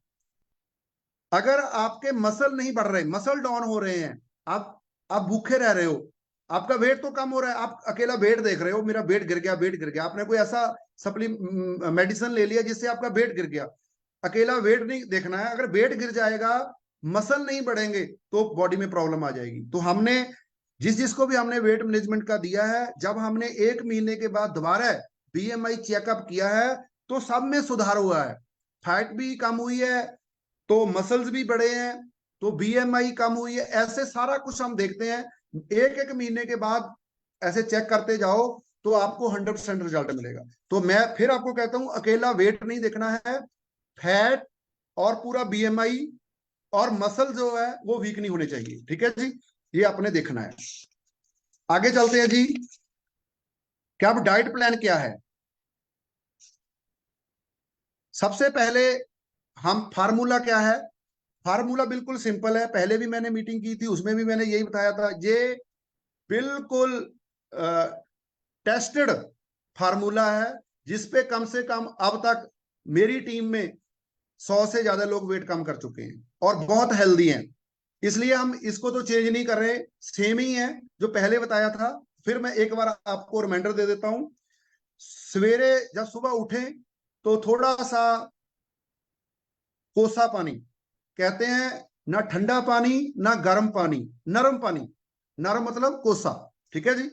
अगर आपके मसल नहीं बढ़ रहे, मसल डाउन हो रहे हैं, आप भूखे रह रहे हो, आपका वेट तो कम हो रहा है, आप अकेला वेट देख रहे हो, मेरा वेट गिर गया, वेट गिर गया, आपने कोई ऐसा मेडिसिन ले लिया जिससे आपका वेट गिर गया। अकेला वेट नहीं देखना है, अगर वेट गिर जाएगा, मसल नहीं बढ़ेंगे, तो बॉडी में प्रॉब्लम आ जाएगी। तो हमने जिसको भी हमने वेट मैनेजमेंट का दिया है, जब हमने 1 महीने के बाद दोबारा बीएमआई चेकअप किया है, तो सब में सुधार हुआ है, फैट भी कम हुई है, तो मसल्स भी बढ़े हैं, तो बीएमआई कम हुई है। ऐसे सारा कुछ हम देखते हैं, एक एक महीने के बाद ऐसे चेक करते जाओ, तो आपको 100% रिजल्ट मिलेगा। तो मैं फिर आपको कहता हूं, अकेला वेट नहीं देखना है, फैट और पूरा बीएमआई और मसल जो है वो वीक नहीं होने चाहिए। ठीक है जी। ये आपने देखना है। आगे चलते हैं जी। क्या अब डाइट प्लान क्या है, सबसे पहले हम फार्मूला क्या है, फार्मूला बिल्कुल सिंपल है, पहले भी मैंने मीटिंग की थी, उसमें भी मैंने यही बताया था। ये बिल्कुल टेस्टेड फार्मूला है, जिसपे कम से कम अब तक मेरी टीम में 100 से ज्यादा लोग वेट कम कर चुके हैं और बहुत हेल्दी हैं। इसलिए हम इसको तो चेंज नहीं कर रहे, सेम ही है जो पहले बताया था। फिर मैं एक बार आपको रिमाइंडर दे देता हूं, सवेरे जब सुबह उठे तो थोड़ा सा कोसा पानी, कहते हैं ना ठंडा पानी ना गर्म पानी, नरम पानी, नरम मतलब कोसा। ठीक है जी।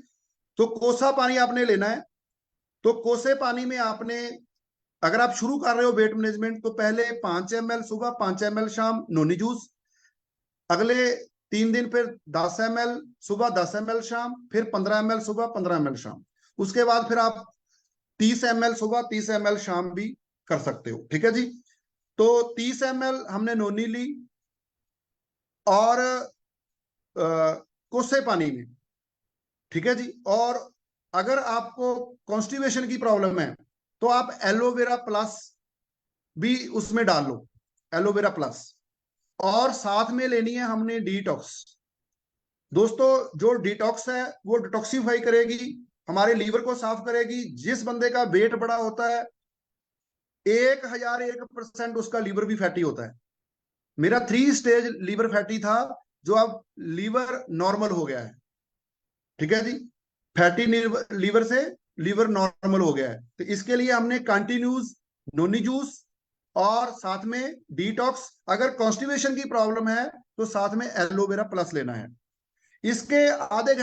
तो कोसा पानी आपने लेना है। तो कोसे पानी में आपने अगर आप शुरू कर रहे हो वेट मैनेजमेंट, तो पहले 5 ml सुबह, 5 ml शाम नोनी जूस। अगले 3 दिन फिर 10 ml सुबह, 10 ml शाम, फिर 15 ml सुबह, 15 ml शाम। उसके बाद फिर आप 30 ml सुबह, 30 ml शाम भी कर सकते हो। ठीक है जी। तो 30 ml हमने नोनी ली, और कोसे पानी में। ठीक है जी। और अगर आपको कॉन्स्टिपेशन की प्रॉब्लम है, तो आप एलोवेरा प्लस भी उसमें डाल लो, एलोवेरा प्लस। और साथ में लेनी है हमने डिटॉक्स। दोस्तों, जो डिटॉक्स है वो डिटॉक्सिफाई करेगी, हमारे लीवर को साफ करेगी। जिस बंदे का वेट बड़ा होता है, 1001% उसका लीवर भी फैटी होता है। मेरा 3 स्टेज लीवर फैटी था, जो अब लीवर नॉर्मल हो गया है। ठीक है जी। फैटी लीवर से लीवर नॉर्मल हो गया है। तो इसके लिए हमने कंटिन्यूस नोनी जूस और साथ में डिटॉक्स। अगर कॉन्स्टिपेशन की प्रॉब्लम है, तो साथ में एलोवेरा प्लस लेना है। इसके आधे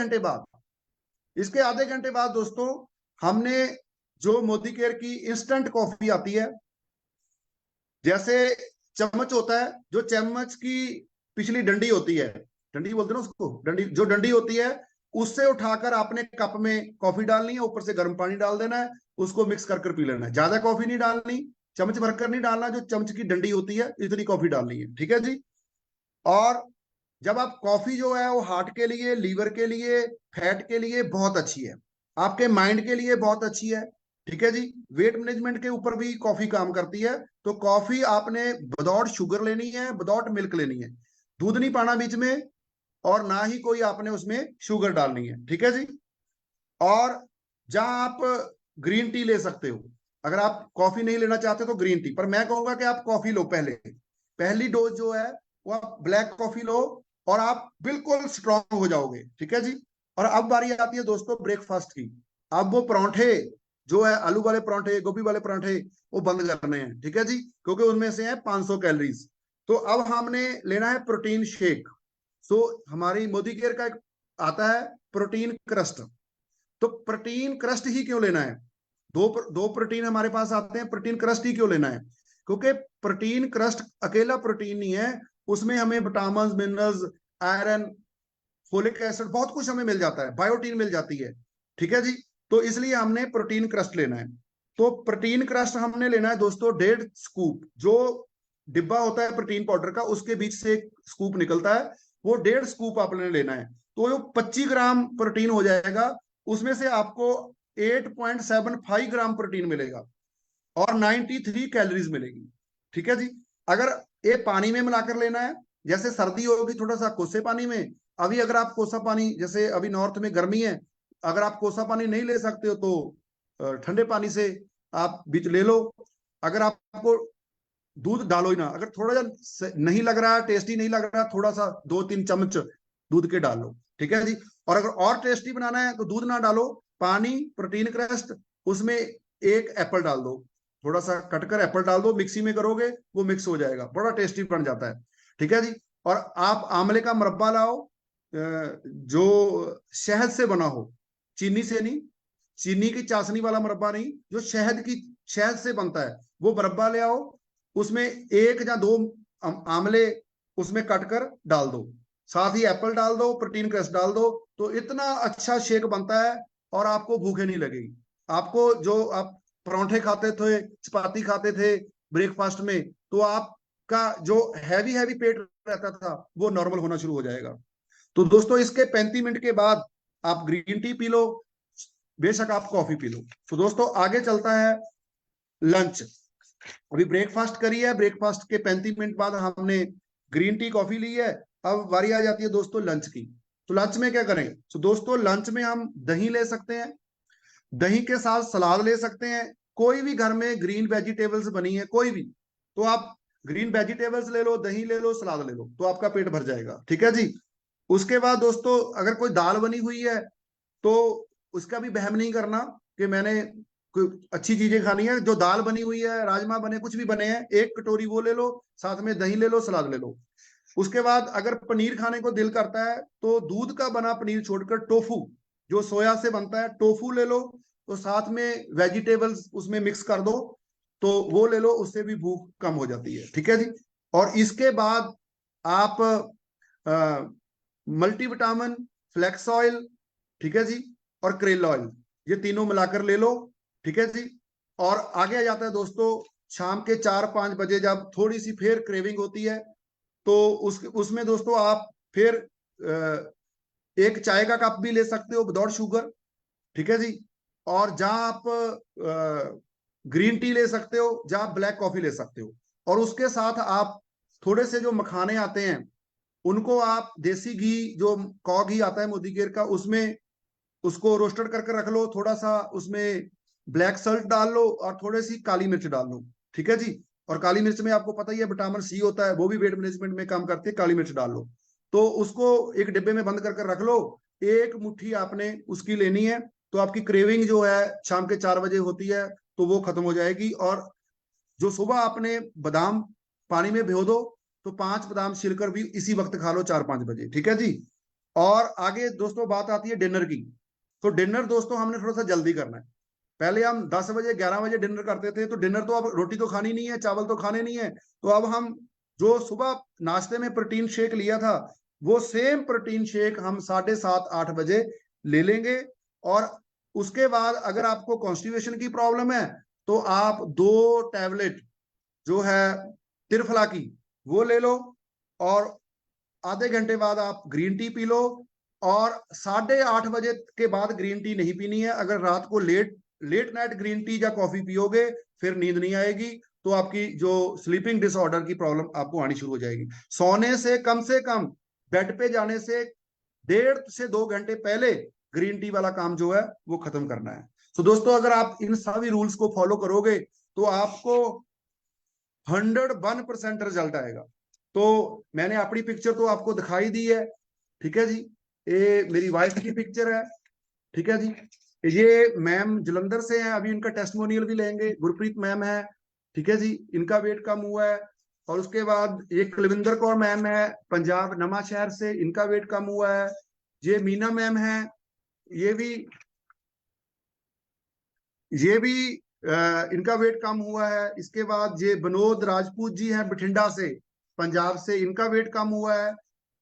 घंटे बाद दोस्तों, हमने जो मोदी केयर की इंस्टेंट कॉफी आती है, जैसे चम्मच होता है, जो चम्मच की पिछली डंडी होती है, डंडी बोलते हैं ना उसको, डंडी, जो डंडी होती है, उससे उठाकर आपने कप में कॉफी डालनी है, ऊपर से गर्म पानी डाल देना है, उसको मिक्स कर पी लेना है। ज्यादा कॉफी नहीं डालनी, चम्मच भरकर नहीं डालना, जो चम्मच की डंडी होती है इतनी कॉफी डालनी है। ठीक है जी। और जब आप कॉफी जो है वो हार्ट के लिए, लीवर के लिए, फैट के लिए बहुत अच्छी है, आपके माइंड के लिए बहुत अच्छी है। ठीक है जी। वेट मैनेजमेंट के ऊपर भी कॉफी काम करती है। तो कॉफी आपने विदाउट शुगर लेनी है, विदाउट मिल्क लेनी है, दूध नहीं पाना बीच में, और ना ही कोई आपने उसमें शुगर डालनी है। ठीक है जी। और जहां आप ग्रीन टी ले सकते हो, अगर आप कॉफी नहीं लेना चाहते तो ग्रीन टी, पर मैं कहूंगा कि आप कॉफी लो। पहली डोज जो है वो आप ब्लैक कॉफी लो, और आप बिल्कुल स्ट्रांग हो जाओगे। ठीक है जी। और अब बारी आती है दोस्तों ब्रेकफास्ट की। अब वो परांठे जो है, आलू वाले परांठे, गोभी वाले परांठे, वो बंद करने हैं। ठीक है जी। क्योंकि उनमें से है 500 कैलोरीज। तो अब हमने लेना है प्रोटीन शेक। सो हमारी मोदी केयर का एक आता है प्रोटीन क्रस्ट। तो प्रोटीन क्रस्ट ही क्यों लेना है? दो प्रोटीन हमारे पास आते हैं, प्रोटीन क्रस्ट ही क्यों लेना है? क्योंकि प्रोटीन क्रस्ट अकेला प्रोटीन नहीं है, उसमें हमें vitamin, minerals, iron, folic acid, बहुत कुछ हमें मिल जाता है, बायोटीन मिल जाती है। ठीक है जी। तो इसलिए हमने प्रोटीन क्रस्ट लेना है। तो प्रोटीन क्रस्ट हमने लेना है दोस्तों 1.5 स्कूप। जो डिब्बा होता है प्रोटीन पाउडर का, उसके बीच से एक स्कूप निकलता है, वो 1.5 स्कूप आपने लेना है। तो वो 25 ग्राम प्रोटीन हो जाएगा। उसमें से आपको 8.75 ग्राम प्रोटीन मिलेगा, और 93 कैलोरीज मिलेगी। ठीक है जी। अगर ये पानी में मिलाकर लेना है, जैसे सर्दी होगी थोड़ा सा कोसे पानी में, अभी अगर आप कोसा पानी, जैसे अभी नॉर्थ में गर्मी है, अगर आप कोसा पानी नहीं ले सकते हो, तो ठंडे पानी से आप बीच ले लो। अगर आपको दूध डालो ही ना, अगर थोड़ा सा नहीं लग रहा, टेस्टी नहीं लग रहा, थोड़ा सा 2-3 चम्मच दूध के डाल लो। ठीक है जी। और अगर और टेस्टी बनाना है तो दूध ना डालो, पानी, प्रोटीन क्रस्ट, उसमें एक एप्पल डाल दो, थोड़ा सा कटकर एप्पल डाल दो, मिक्सी में करोगे वो मिक्स हो जाएगा, बड़ा टेस्टी बन जाता है। ठीक है जी। और आप आंवले का मुरब्बा लाओ, जो शहद से बना हो, चीनी से नहीं, चीनी की चाशनी वाला मुरब्बा नहीं, जो शहद से बनता है, वो मुरब्बा ले आओ। उसमें 1 या 2 आंवले उसमें कट कर डाल दो, साथ ही एप्पल डाल दो, प्रोटीन क्रस्ट डाल दो, तो इतना अच्छा शेक बनता है, और आपको भूखे नहीं लगेगी। आपको, जो आप परांठे खाते थे, चपाती खाते थे ब्रेकफास्ट में, तो आपका जो हैवी हैवी पेट रहता था, वो नॉर्मल होना शुरू हो जाएगा। तो दोस्तों, इसके 35 मिनट के बाद आप ग्रीन टी पी लो, बेशक आप कॉफी पी लो। तो दोस्तों, आगे चलता है लंच। अभी ब्रेकफास्ट करी है, ब्रेकफास्ट के 35 मिनट बाद हमने ग्रीन टी कॉफी ली है। अब बारी आ जाती है दोस्तों लंच की। तो लंच में क्या करें? तो दोस्तों, लंच में हम दही ले सकते हैं, दही के साथ सलाद ले सकते हैं। कोई भी घर में ग्रीन वेजिटेबल्स बनी है, कोई भी, तो आप ग्रीन वेजिटेबल्स ले लो, दही ले लो, सलाद ले लो, तो आपका पेट भर जाएगा। ठीक है जी। उसके बाद दोस्तों, अगर कोई दाल बनी हुई है, तो उसका भी वहम नहीं करना कि मैंने कोई अच्छी चीजें खानी है। जो दाल बनी हुई है, राजमा बने, कुछ भी बने हैं, 1 कटोरी वो ले लो, साथ में दही ले लो, सलाद ले लो। उसके बाद अगर पनीर खाने को दिल करता है, तो दूध का बना पनीर छोड़कर टोफू, जो सोया से बनता है, टोफू ले लो, तो साथ में वेजिटेबल्स उसमें मिक्स कर दो, तो वो ले लो, उससे भी भूख कम हो जाती है। ठीक है जी। और इसके बाद आप मल्टीविटामिन, फ्लेक्स ऑयल, ठीक है जी, और क्रेल ऑयल, ये तीनों मिलाकर ले लो। ठीक है जी। और आगे आ जाता है दोस्तों, शाम के 4-5 बजे जब थोड़ी सी फिर क्रेविंग होती है, तो उसमें दोस्तों आप फिर एक चाय का कप भी ले सकते हो विदाउट शुगर। ठीक है जी। और जहां आप ग्रीन टी ले सकते हो, जहां आप ब्लैक कॉफी ले सकते हो। और उसके साथ आप थोड़े से जो मखाने आते हैं, उनको आप देसी घी, जो कॉ घी आता है मोदी केयर का, उसमें उसको रोस्टेड करके रख लो, थोड़ा सा उसमें ब्लैक सल्ट डाल लो और थोड़ी सी काली मिर्च डाल लो। ठीक है जी। और काली मिर्च में आपको पता ही है विटामिन सी होता है, वो भी वेट मैनेजमेंट में काम करती है, काली मिर्च डाल लो। तो उसको एक डिब्बे में बंद करके रख लो। एक मुट्ठी आपने उसकी लेनी है, तो आपकी क्रेविंग जो है शाम के 4 बजे होती है, तो वो खत्म हो जाएगी। और जो सुबह आपने बादाम पानी में भिगो दो, तो 5 बादाम छिलकर भी इसी वक्त खा लो, 4-5 बजे। ठीक है जी। और आगे दोस्तों बात आती है डिनर की। तो डिनर दोस्तों हमने थोड़ा सा जल्दी करना है। पहले हम 10 बजे 11 बजे डिनर करते थे, तो डिनर तो अब रोटी तो खानी नहीं है, चावल तो खाने नहीं है। तो अब हम जो सुबह नाश्ते में प्रोटीन शेक लिया था, वो सेम प्रोटीन शेक हम 7:30-8 बजे ले लेंगे। और उसके बाद अगर आपको कॉन्स्टिपेशन की प्रॉब्लम है, तो आप 2 टैबलेट जो है त्रिफला की, वो ले लो। और आधे घंटे बाद आप ग्रीन टी पी लो। और 8:30 बजे के बाद ग्रीन टी नहीं पीनी है। अगर रात को late late night green tea या कॉफी पियोगे, फिर नींद नहीं आएगी, तो आपकी जो स्लीपिंग डिसऑर्डर की प्रॉब्लम आपको आनी शुरू हो जाएगी। सोने से कम बेड पे जाने से 1.5 से 2 घंटे पहले ग्रीन टी वाला काम जो है वो खत्म करना है। तो दोस्तों, अगर आप इन सभी रूल्स को फॉलो करोगे, तो आपको 101% रिजल्ट आएगा। तो मैंने अपनी पिक्चर तो आपको दिखाई दी है। ठीक है जी। ये मेरी वाइफ की पिक्चर है। ठीक है जी। ये मैम जलंधर से हैं, अभी इनका टेस्टिमोनियल भी लेंगे। गुरप्रीत मैम है। ठीक है जी, इनका वेट कम हुआ है। और उसके बाद ये कुलविंदर कौर मैम है, पंजाब नवा शहर से, इनका वेट कम हुआ है। ये मीना मैम है, ये भी इनका वेट कम हुआ है। इसके बाद ये विनोद राजपूत जी हैं बठिंडा से, पंजाब से, इनका वेट कम हुआ है।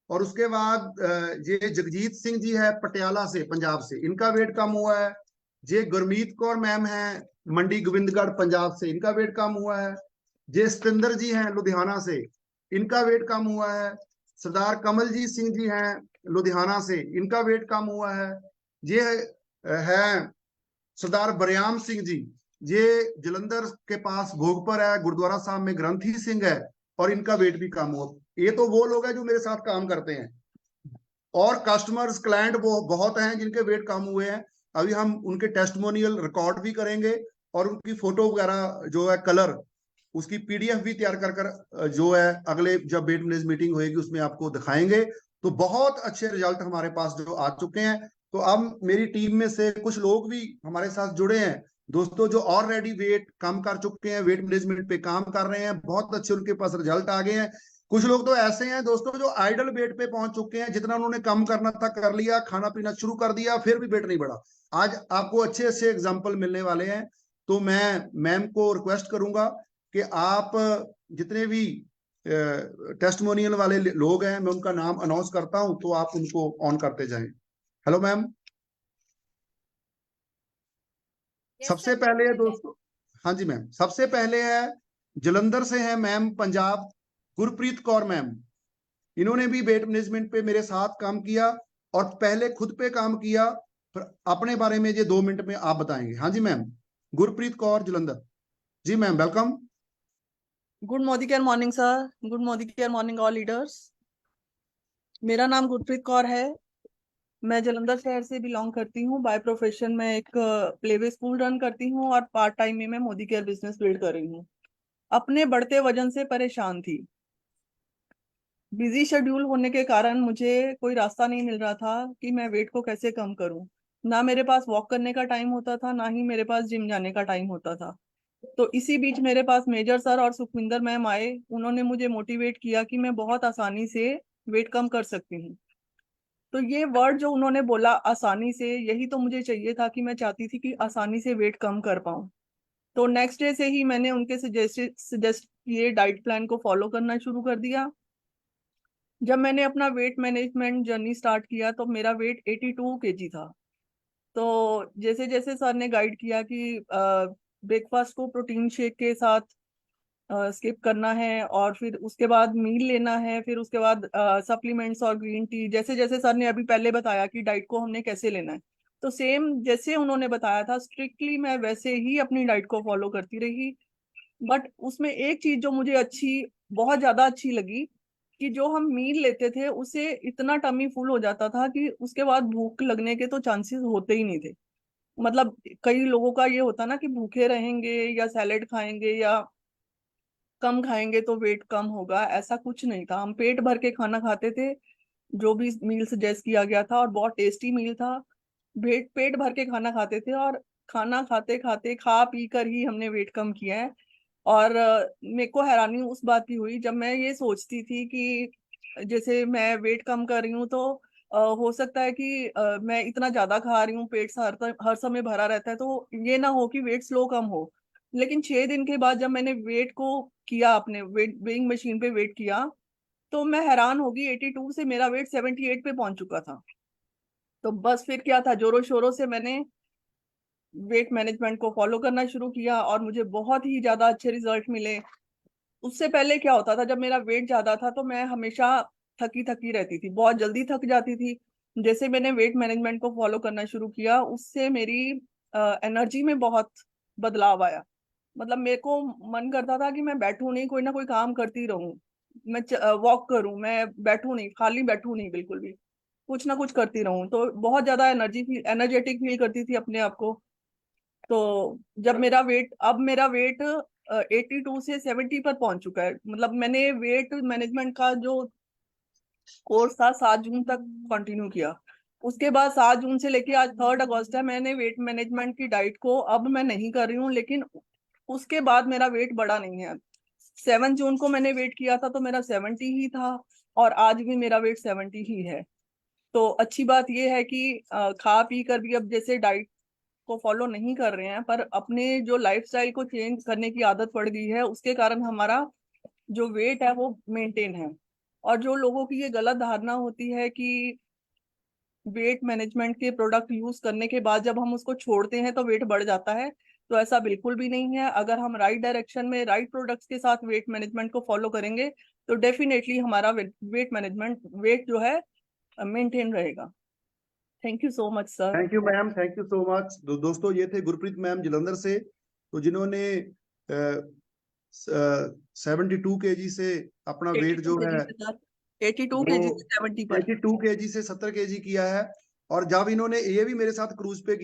और उसके बाद ये जगजीत सिंह जी है पटियाला से, पंजाब से, इनका वेट कम हुआ है। ये गुरमीत कौर मैम है मंडी गोविंदगढ़ पंजाब से, इनका वेट कम हुआ है। ये सतिंदर जी हैं लुधियाना से, इनका वेट कम हुआ है। सरदार कमलजीत सिंह जी हैं लुधियाना से, इनका वेट कम हुआ है। ये है सरदार बरयाम सिंह जी, ये जलंधर के पास भोगपुर है, गुरुद्वारा साहब में ग्रंथी सिंह है, और इनका वेट भी कम हुआ। ये तो वो लोग हैं जो मेरे साथ काम करते हैं। और कस्टमर्स क्लाइंट वो बहुत हैं जिनके वेट कम हुए हैं। अभी हम उनके टेस्टिमोनियल रिकॉर्ड भी करेंगे, और उनकी फोटो वगैरह जो है कलर, उसकी पीडीएफ भी तैयार कर जो है अगले जब वेट मैनेज मीटिंग होगी उसमें आपको दिखाएंगे। तो बहुत अच्छे रिजल्ट हमारे पास जो आ चुके हैं। तो अब मेरी टीम में से कुछ लोग भी हमारे साथ जुड़े हैं दोस्तों, जो ऑलरेडी वेट कम कर चुके हैं, वेट मैनेजमेंट पे काम कर रहे हैं, बहुत अच्छे उनके पास रिजल्ट आ गए हैं। कुछ लोग तो ऐसे हैं दोस्तों जो आइडल वेट पे पहुंच चुके हैं, जितना उन्होंने कम करना था कर लिया, खाना पीना शुरू कर दिया, फिर भी वेट नहीं बढ़ा। आज आपको अच्छे अच्छे एग्जाम्पल मिलने वाले हैं। तो मैं मैम को रिक्वेस्ट करूंगा कि आप जितने भी टेस्टिमोनियल वाले लोग हैं, मैं उनका नाम अनाउंस करता हूं, तो आप उनको ऑन करते जाएं। Hello ma'am. Yes, सबसे sir. पहले है दोस्तों, हाँ जी मैम, सबसे पहले है जलंधर से है मैम पंजाब, गुरप्रीत कौर मैम। इन्होंने भी वेट मैनेजमेंट पे मेरे साथ काम किया, और पहले खुद पे काम किया। फिर अपने बारे में ये 2 मिनट में आप बताएंगे। हाँ जी मैम, गुरप्रीत कौर जलंधर। जी ma'am, welcome. Good morning sir, good morning all leaders. मेरा नाम गुरप्रीत कौर है। मैं जलंधर शहर से बिलोंग करती हूँ। बाय प्रोफेशन मैं एक प्लेवे स्कूल रन करती हूँ, और पार्ट टाइम में मैं मोदी केयर बिजनेस बिल्ड कर रही हूँ। अपने बढ़ते वजन से परेशान थी। बिजी शेड्यूल होने के कारण मुझे कोई रास्ता नहीं मिल रहा था कि मैं वेट को कैसे कम करूं। ना मेरे पास वॉक करने का टाइम होता था, ना ही मेरे पास जिम जाने का टाइम होता था। तो इसी बीच मेरे पास मेजर सर और सुखविंदर मैम आए। उन्होंने मुझे मोटिवेट किया कि मैं बहुत आसानी से वेट कम कर सकती हूँ। तो ये वर्ड जो उन्होंने बोला आसानी से, यही तो मुझे चाहिए था, कि मैं चाहती थी कि आसानी से वेट कम कर पाऊं। तो नेक्स्ट डे से ही मैंने उनके सजेस्ट किए डाइट प्लान को फॉलो करना शुरू कर दिया। जब मैंने अपना वेट मैनेजमेंट जर्नी स्टार्ट किया तो मेरा वेट 82 kg था। तो जैसे जैसे सर ने गाइड किया कि ब्रेकफास्ट को प्रोटीन शेक के साथ स्किप करना है और फिर उसके बाद मील लेना है, फिर उसके बाद सप्लीमेंट्स और ग्रीन टी, जैसे जैसे सर ने अभी पहले बताया कि डाइट को हमने कैसे लेना है, तो सेम जैसे उन्होंने बताया था स्ट्रिक्टली मैं वैसे ही अपनी डाइट को फॉलो करती रही। बट उसमें एक चीज जो मुझे बहुत ज्यादा अच्छी लगी कि जो हम मील लेते थे उससे इतना टमी फुल हो जाता था कि उसके बाद भूख लगने के तो चांसेस होते ही नहीं थे। मतलब कई लोगों का ये होता ना कि भूखे रहेंगे या सैलेड खाएंगे या कम खाएंगे तो वेट कम होगा, ऐसा कुछ नहीं था। हम पेट भर के खाना खाते थे, जो भी मील सजेस्ट किया गया था, और बहुत टेस्टी मील था। पेट पेट भर के खाना खाते थे और खाना खाते खाते खा पी कर ही हमने वेट कम किया है। और मेरे को हैरानी उस बात की हुई जब मैं ये सोचती थी कि जैसे मैं वेट कम कर रही हूँ तो हो सकता है कि मैं इतना ज्यादा खा रही हूँ, पेट हर समय भरा रहता है, तो ये ना हो कि वेट स्लो कम हो। लेकिन 6 दिन के बाद जब मैंने वेट को किया, अपने वेट वेइंग मशीन पे वेट किया, तो मैं हैरान होगी 82 से मेरा वेट 78 पे पहुंच चुका था। तो बस फिर क्या था, जोरों शोरों से मैंने वेट मैनेजमेंट को फॉलो करना शुरू किया और मुझे बहुत ही ज्यादा अच्छे रिजल्ट मिले। उससे पहले क्या होता था, जब मेरा वेट ज्यादा था तो मैं हमेशा थकी थकी रहती थी, बहुत जल्दी थक जाती थी। जैसे मैंने वेट मैनेजमेंट को फॉलो करना शुरू किया उससे मेरी एनर्जी में बहुत बदलाव आया। मतलब मेरे को मन करता था कि मैं बैठूं नहीं, कोई ना कोई काम करती रहूं, मैं वॉक करूं, मैं बैठूं नहीं, खाली बैठूं नहीं, बिल्कुल भी कुछ ना कुछ करती रहूं। तो बहुत ज्यादा एनर्जेटिक फील करती थी अपने आप को। तो जब मेरा वेट 82 से 70 पर पहुंच चुका है। मतलब मैंने वेट मैनेजमेंट का जो कोर्स था 7 जून तक कंटिन्यू किया। उसके बाद 7 जून से लेके आज 3 अगस्त है, मैंने वेट मैनेजमेंट की डाइट को अब मैं नहीं कर रही हूँ, लेकिन उसके बाद मेरा वेट बढ़ा नहीं है। 7 जून को मैंने वेट किया था तो मेरा 70 ही था, और आज भी मेरा वेट 70 ही है। तो अच्छी बात यह है कि खा पी कर भी अब जैसे डाइट को फॉलो नहीं कर रहे हैं, पर अपने जो लाइफस्टाइल को चेंज करने की आदत पड़ गई है, उसके कारण हमारा जो वेट है वो मेंटेन है। और जो लोगों की ये गलत धारणा होती है कि वेट मैनेजमेंट के प्रोडक्ट यूज करने के बाद जब हम उसको छोड़ते हैं तो वेट बढ़ जाता है, तो ऐसा बिल्कुल भी नहीं है। अगर हम राइट डायरेक्शन में राइट प्रोडक्ट्स के साथ वेट मैनेजमेंट को फॉलो करेंगे तो डेफिनेटली हमारा वेट जो है मेंटेन रहेगा। Thank you so much sir. Thank you ma'am, thank you so much. दोस्तों ये थे गुरप्रीत मैम जलंधर से, तो जिन्होंने 72 kg से अपना वेट 82 जो केजी है से सर, 82 वो केजी से 70 पर। 82 kg से 70 kg किया है। और जब इन्होंने ये भी मेरे साथ क्रूज पे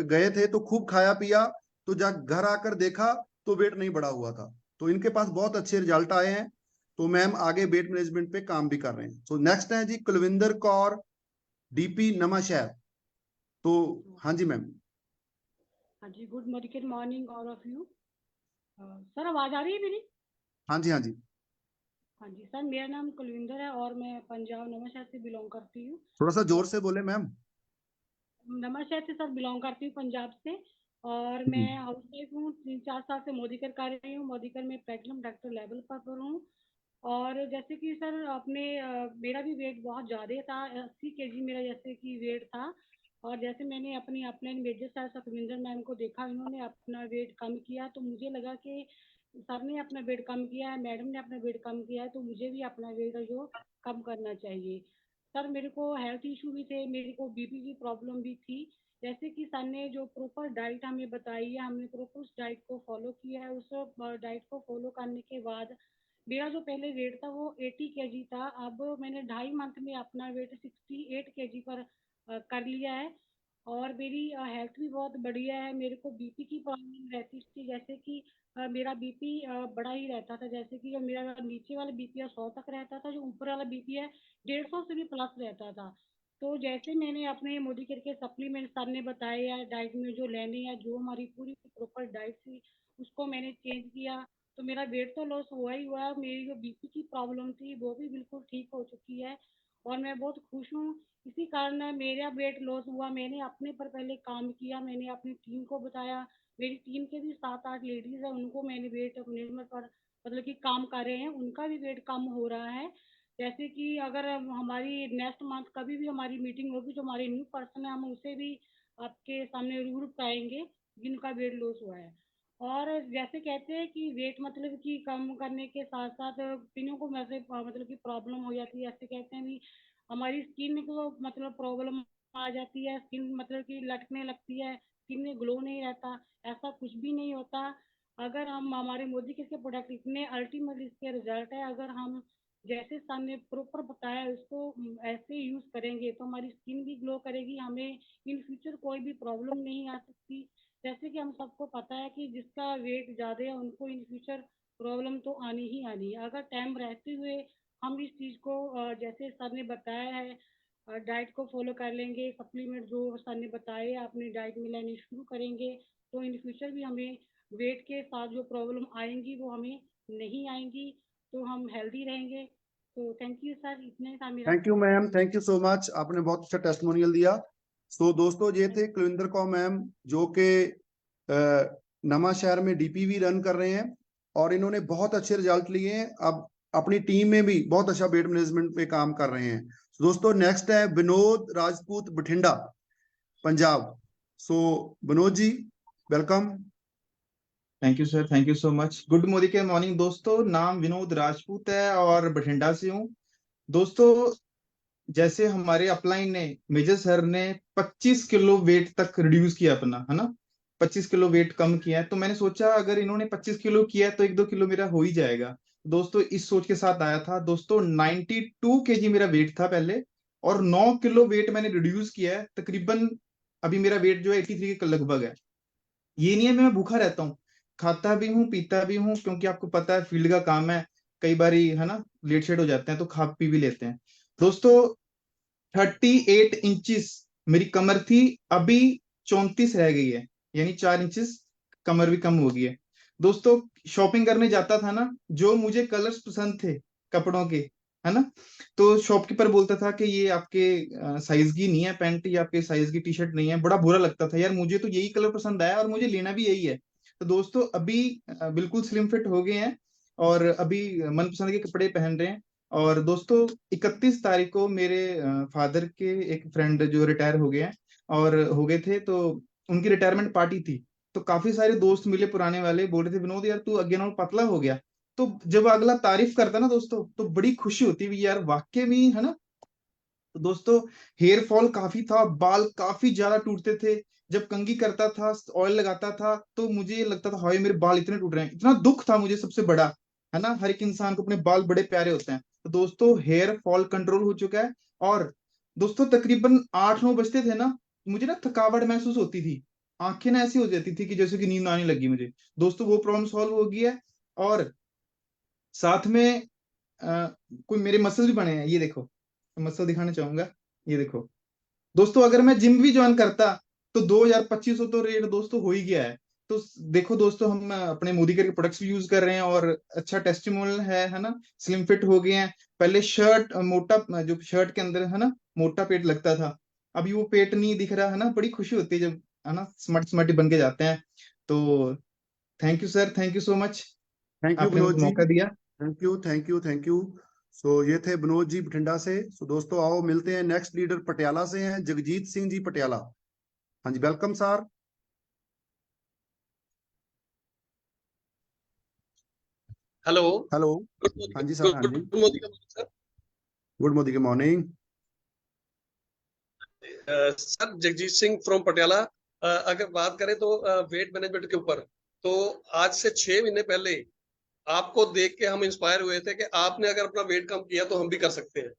गए थे तो खूब खाया पिया, तो जब घर आकर देखा तो वेट नहीं बढ़ा हुआ था। तो इनके पास बहुत अच्छे रिजल्ट आए हैं। तो मैम आगे वेट मैनेजमेंट पे काम भी कर रहे हैं। तो नेक्स्ट है जी कुलविंदर कौर, डीपी नवांशहर। तो हाँ जी मैम। हाँ जी, good morning all of you. Sir आवाज आ रही है मेरी? हाँ जी, हाँ जी, हाँ जी सर, मेरा नाम कुलविंदर है और मैं पंजाब नवांशहर से बिलोंग करती हूँ। थोड़ा सा जोर से बोले मैम। नवांशहर से सर बिलोंग करती हूँ, पंजाब से। और मैं हाउस वाइफ हूँ, 3-4 साल से मोदीकर कर रही हूँ। मोदीकर में प्लेटिनम डॉक्टर लेवल पर हूँ। और जैसे कि सर मेरा भी वेट बहुत ज़्यादा था, 80 kg मेरा जैसे कि वेट था। और जैसे मैंने अपनी upline major sir Sukhwinder ma'am को देखा, इन्होंने अपना वेट कम किया, तो मुझे लगा कि सर ने अपना वेट कम किया है, मैडम ने अपना वेट कम किया है, तो मुझे भी अपना वेट जो कम करना चाहिए। सर मेरे को हेल्थ इशू भी थे, मेरे को बीपी की प्रॉब्लम भी थी। जैसे कि सर ने जो प्रॉपर डाइट हमें बताई है, हमने प्रॉपर उस डाइट को फॉलो किया है। उस डाइट को फॉलो करने के बाद मेरा जो पहले वेट था वो 80 kg था। अब मैंने 2.5 मंथ में अपना वेट 68 kg पर कर लिया है। और मेरी हेल्थ भी बहुत बढ़िया है। मेरे को बीपी की प्रॉब्लम रहती थी, जैसे कि मेरा बीपी बड़ा ही रहता था। जैसे कि जो मेरा नीचे वाला बीपी है 100 तक रहता था, जो ऊपर वाला बीपी है 150 से भी प्लस रहता था। तो जैसे मैंने अपने मोदी केयर के सप्लीमेंट सर ने बताए या डाइट में जो लेने हैं, जो हमारी पूरी प्रॉपर डाइट थी उसको मैंने चेंज किया, तो मेरा वेट तो लॉस हुआ ही हुआ। मेरी जो बीपी की प्रॉब्लम थी वो भी बिल्कुल ठीक हो चुकी है और मैं बहुत खुश हूँ। इसी कारण मेरा वेट लॉस हुआ। मैंने अपने पर पहले काम किया, मैंने अपनी टीम को बताया, मेरी टीम के भी 7-8 लेडीज है, उनको मैंने वेट मैनेजमेंट पर मतलब कि काम कर रहे हैं, उनका भी वेट कम हो रहा है। जैसे कि अगर हमारी नेक्स्ट मंथ कभी भी हमारी मीटिंग होगी, जो हमारे न्यू पर्सन है, हम उसे भी आपके सामने रूबरू कराएंगे जिनका वेट लॉस हुआ है। और जैसे कहते हैं कि वेट मतलब कि कम करने के साथ साथ कईयों को वैसे मतलब कि प्रॉब्लम हो जाती है, ऐसे कहते हैं भी हमारी स्किन को मतलब प्रॉब्लम आ जाती है, स्किन मतलब कि लटकने लगती है, स्किन में ग्लो नहीं रहता। ऐसा कुछ भी नहीं होता। अगर हम हमारे मोदी के प्रोडक्ट इतने अल्टीमेट इसके रिजल्ट है, अगर हम जैसे सामने प्रॉपर बताया उसको ऐसे यूज करेंगे तो हमारी स्किन भी ग्लो करेगी, हमें इन फ्यूचर कोई भी प्रॉब्लम नहीं आ सकती। जैसे कि हम सबको पता है कि जिसका वेट ज़्यादा है उनको इन फ्यूचर प्रॉब्लम तो आनी ही आनी है। अगर टाइम रहते हुए हम इस चीज़ को जैसे सर ने बताया है डाइट को फॉलो कर लेंगे, सप्लीमेंट जो सर ने बताए अपनी डाइट में लेनी शुरू करेंगे, तो इन फ्यूचर भी हमें वेट के साथ जो प्रॉब्लम आएंगी वो हमें नहीं आएंगी, तो हम हेल्दी रहेंगे। तो थैंक यू सर, इतने था मेरा। Thank you ma'am, thank you so much, आपने बहुत अच्छा टेस्टिमोनियल दिया। सो दोस्तों, ये थे कुलविंदर कौर मैम, जो कि नवा शहर में डीपीवी रन कर रहे हैं और इन्होंने बहुत अच्छे रिजल्ट लिए हैं। अब अपनी टीम में भी बहुत अच्छा वेट मैनेजमेंट पे काम कर रहे हैं। दोस्तों, नेक्स्ट है Vinod Rajput, Bathinda, Punjab. So Vinod ji, welcome. Thank you sir, thank you so much. Good Modi के मॉर्निंग दोस्तों, नाम विनोद राजपूत है और बठिंडा से हूँ। दोस्तों, जैसे हमारे अपलाइन ने, मेजर सर ने 25 किलो वेट तक रिड्यूस किया अपना, है ना, 25 किलो वेट कम किया है, तो मैंने सोचा अगर इन्होंने 25 किलो किया है तो 1-2 किलो मेरा हो ही जाएगा। दोस्तों, इस सोच के साथ आया था। दोस्तों, 92 केजी मेरा वेट था पहले, और 9 किलो वेट मैंने रिड्यूस किया है। तकरीबन अभी मेरा वेट जो है 83 के लगभग है। ये नहीं है मैं भूखा रहता हूँ, खाता भी हूँ पीता भी हूँ, क्योंकि आपको पता है फील्ड का काम है, कई बारी है ना लेट शेट हो जाते हैं तो खा पी भी लेते हैं। दोस्तों, 38 इंचिस मेरी कमर थी, अभी 34 रह गई है, यानी 4 इंचिस कमर भी कम हो गई है। दोस्तों, शॉपिंग करने जाता था ना, जो मुझे कलर्स पसंद थे कपड़ों के, है ना, तो शॉपकीपर बोलता था कि ये आपके साइज की नहीं है पैंट, या आपके साइज की टी शर्ट नहीं है। बड़ा बुरा लगता था यार, मुझे तो यही कलर पसंद आया और मुझे लेना भी यही है। तो दोस्तों, अभी बिल्कुल स्लिम फिट हो गए हैं और अभी मनपसंद के कपड़े पहन रहे हैं। और दोस्तों, 31 तारीख को मेरे फादर के एक फ्रेंड जो रिटायर हो गए हैं और हो गए थे, तो उनकी रिटायरमेंट पार्टी थी। तो काफी सारे दोस्त मिले पुराने वाले, बोल रहे थे विनोद यार तू अगेन और पतला हो गया। तो जब अगला तारीफ करता ना दोस्तों, तो बड़ी खुशी होती है यार, वाकई में, है ना। तो दोस्तों, हेयर फॉल काफी था, बाल काफी ज्यादा टूटते थे। जब कंघी करता था, ऑयल लगाता था, तो मुझे लगता था हाय मेरे बाल इतने टूट रहे हैं, इतना दुख था मुझे, सबसे बड़ा, है ना, हर एक इंसान को अपने बाल बड़े प्यारे होते हैं। तो दोस्तों, हेयर फॉल कंट्रोल हो चुका है। और दोस्तों, तकरीबन 8-9 बजते थे ना, मुझे ना थकावट महसूस होती थी, आंखें ना ऐसी हो जाती थी कि जैसे कि नींद आने लगी मुझे। दोस्तों, वो प्रॉब्लम सॉल्व हो गई है। और साथ में कोई मेरे मसल भी बने हैं, ये देखो, मसल दिखाना चाहूंगा, ये देखो। दोस्तों, अगर मैं जिम भी ज्वाइन करता तो 2,000-2,500 तो रेट दोस्तों हो ही गया है। तो देखो दोस्तों, हम अपने मोदी के प्रोडक्ट्स भी यूज कर रहे हैं और अच्छा टेस्टिमोनियल है ना, स्लिम फिट हो गए हैं। पहले शर्ट मोटा, जो शर्ट के अंदर है ना मोटा पेट लगता था, अभी वो पेट नहीं दिख रहा, है ना, बड़ी खुशी होती है जब, है ना, स्मार्ट स्मार्टी बन के जाते हैं। तो thank you sir, thank you so much, thank you आपने विनोद मुझे जी, मौका दिया। Thank you, thank you, thank you. So ये थे विनोद जी बठिंडा से। सो दोस्तों, आओ मिलते हैं, नेक्स्ट लीडर पटियाला से हैं जगजीत सिंह जी, पटियाला। हाँ जी, welcome sir. Hello. Hello. Good हाँ जी सर, हाँ जी, morning sir. Good morning, morning. Sir, Jagjit Singh from Patiala. अगर बात करें तो वेट मैनेजमेंट के ऊपर, तो आज से 6 महीने पहले आपको देख के हम इंस्पायर हुए थे कि आपने अगर अपना वेट कम किया तो हम भी कर सकते हैं।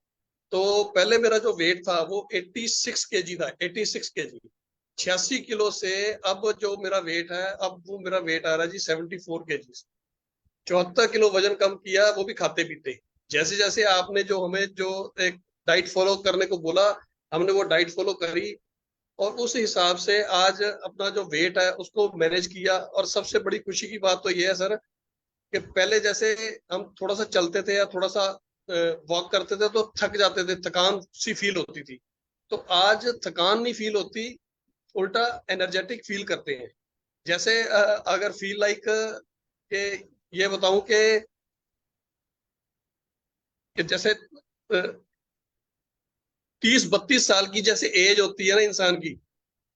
तो पहले मेरा जो वेट था वो 86 केजी था, 86 केजी, 86 किलो से अब जो मेरा वेट है, अब वो मेरा वेट आ रहा है जी 74 केजी। 74 किलो वजन कम किया, वो भी खाते पीते। जैसे जैसे आपने जो हमें जो एक डाइट फॉलो करने को बोला, हमने वो डाइट फॉलो करी और उस हिसाब से आज अपना जो वेट है उसको मैनेज किया। और सबसे बड़ी खुशी की बात तो ये है सर कि पहले जैसे हम थोड़ा सा चलते थे या थोड़ा सा वॉक करते थे तो थक जाते थे, थकान सी फील होती थी। तो आज थकान नहीं फील होती, उल्टा एनर्जेटिक फील करते हैं। जैसे अगर फील लाइक के ये बताऊं कि जैसे 30-32 साल की जैसे एज होती है ना इंसान की,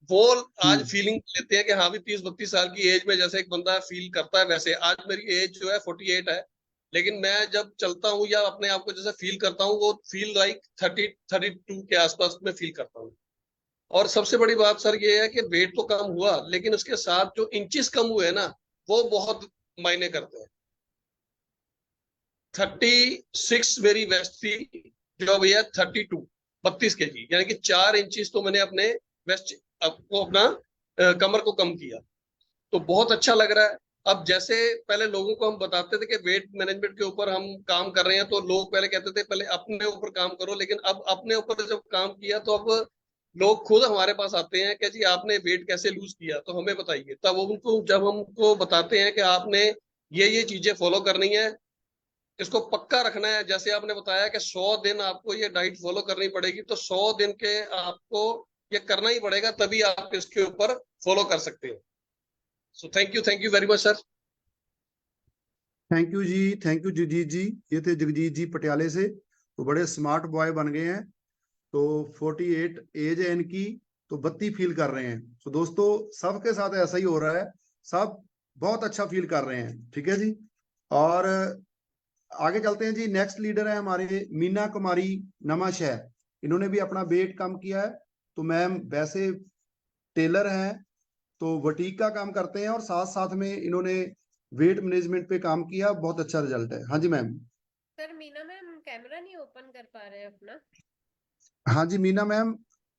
वो आज फीलिंग लेते हैं कि हाँ भी 30-32 साल की एज में जैसे एक बंदा फील करता है, वैसे आज मेरी एज जो है 48 है, लेकिन मैं जब चलता हूँ या अपने आप को जैसे फील करता हूँ वो फील लाइक 30-32 के आसपास में फील करता हूँ। और सबसे बड़ी बात सर ये है कि वेट तो कम हुआ, लेकिन उसके साथ जो इंचेस कम हुए ना, वो बहुत मायने करते हैं। 36 मेरी वेस्ट थी, जो अभी है 32 kg, यानी कि 4 इंचेस तो मैंने अपने वेस्ट को अपना कमर को कम किया, तो बहुत अच्छा लग रहा है। अब जैसे पहले लोगों को हम बताते थे कि वेट मैनेजमेंट के ऊपर हम काम कर रहे हैं, तो लोग पहले कहते थे पहले अपने ऊपर काम करो, लेकिन अब अपने ऊपर जब काम किया तो अब लोग खुद हमारे पास आते हैं कि जी आपने वेट कैसे लूज किया, तो हमें बताइए। तब उनको जब हमको बताते हैं कि आपने ये चीजें फॉलो करनी है, इसको पक्का रखना है, जैसे आपने बताया कि 100 दिन आपको ये डाइट फॉलो करनी पड़ेगी, तो 100 दिन के आपको ये करना ही पड़ेगा, तभी आप इसके ऊपर फॉलो कर सकते हो। So thank you very much sir. Thank you जी, थैंक यू जगजीत जी। ये थे जगजीत जी पटियाले से, तो बड़े स्मार्ट बॉय बन गए हैं। तो 48 एज है इनकी, तो 32 फील कर रहे हैं। तो दोस्तों सबके साथ ऐसा ही हो रहा है, सब बहुत अच्छा फील कर रहे हैं। ठीक है जी, और आगे चलते हैं जी। नेक्स्ट लीडर है हमारे मीना कुमारी नवांशहर, इन्होंने भी अपना वेट कम किया है। तो मैम वैसे टेलर हैं, तो बुटीक का काम करते हैं और साथ साथ में इन्होंने वेट मैनेजमेंट पे काम किया, बहुत अच्छा रिजल्ट है। हाँ जी ma'am. Sir Meena ma'am camera नहीं ओपन कर पा रहे हैं अपना। हाँ जी Meena ma'am,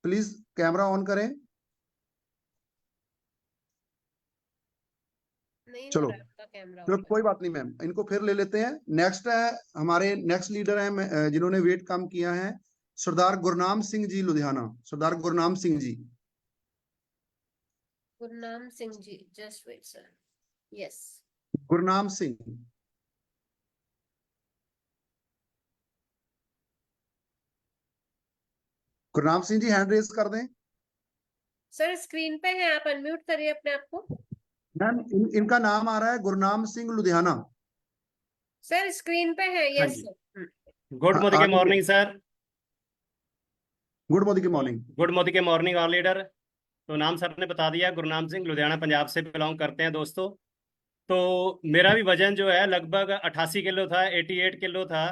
please camera on करें। नहीं हो चलो रहा आपका कैमरा चलो ओपन। कोई बात नहीं मैम, इनको फिर ले लेते हैं। नेक्स्ट है हमारे नेक्स्ट लीडर है जिन्होंने वेट कम किया है, Sardar Gurnam Singh ji Ludhiana. Sardar Gurnam Singh ji. Gurnam Singh ji, just wait sir. Yes. Gurnam Singh. Gurnam Singh ji hand raise कर दें। सर स्क्रीन पे है, आप अनम्यूट करिए अपने आप को। मैम इनका नाम आ रहा है गुरनाम सिंह लुधियाना। सर स्क्रीन पे है, हाँ यस जी। सर। गुड मोदी के morning sir. Good morning, morning. Good Modi के मॉर्निंग ऑल लीडर। तो नाम सर ने बता दिया, गुरनाम सिंह लुधियाना पंजाब से बिलोंग करते हैं दोस्तों। तो मेरा भी वजन जो है लगभग 88 किलो था, 88 किलो था।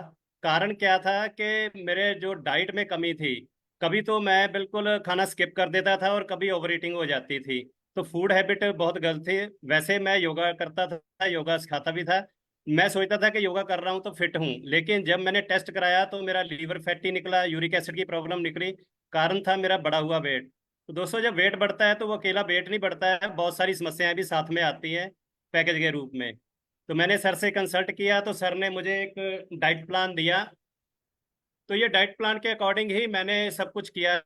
कारण क्या था कि मेरे जो डाइट में कमी थी, कभी तो मैं बिल्कुल खाना स्किप कर देता था और कभी ओवर ईटिंग हो जाती थी। तो फूड हैबिट बहुत गलत थी। वैसे मैं योगा करता था, योगा सिखाता भी था। मैं सोचता था कि योगा कर रहा हूँ तो फिट हूँ, लेकिन जब मैंने टेस्ट कराया तो मेरा लीवर फैटी निकला, यूरिक एसिड की प्रॉब्लम निकली। कारण था मेरा बढ़ा हुआ वेट। तो दोस्तों जब वेट बढ़ता है तो वो अकेला वेट नहीं बढ़ता है, बहुत सारी समस्याएं भी साथ में आती हैं पैकेज के रूप में। तो मैंने सर से कंसल्ट किया तो सर ने मुझे एक डाइट प्लान दिया। तो ये डाइट प्लान के अकॉर्डिंग ही मैंने सब कुछ किया।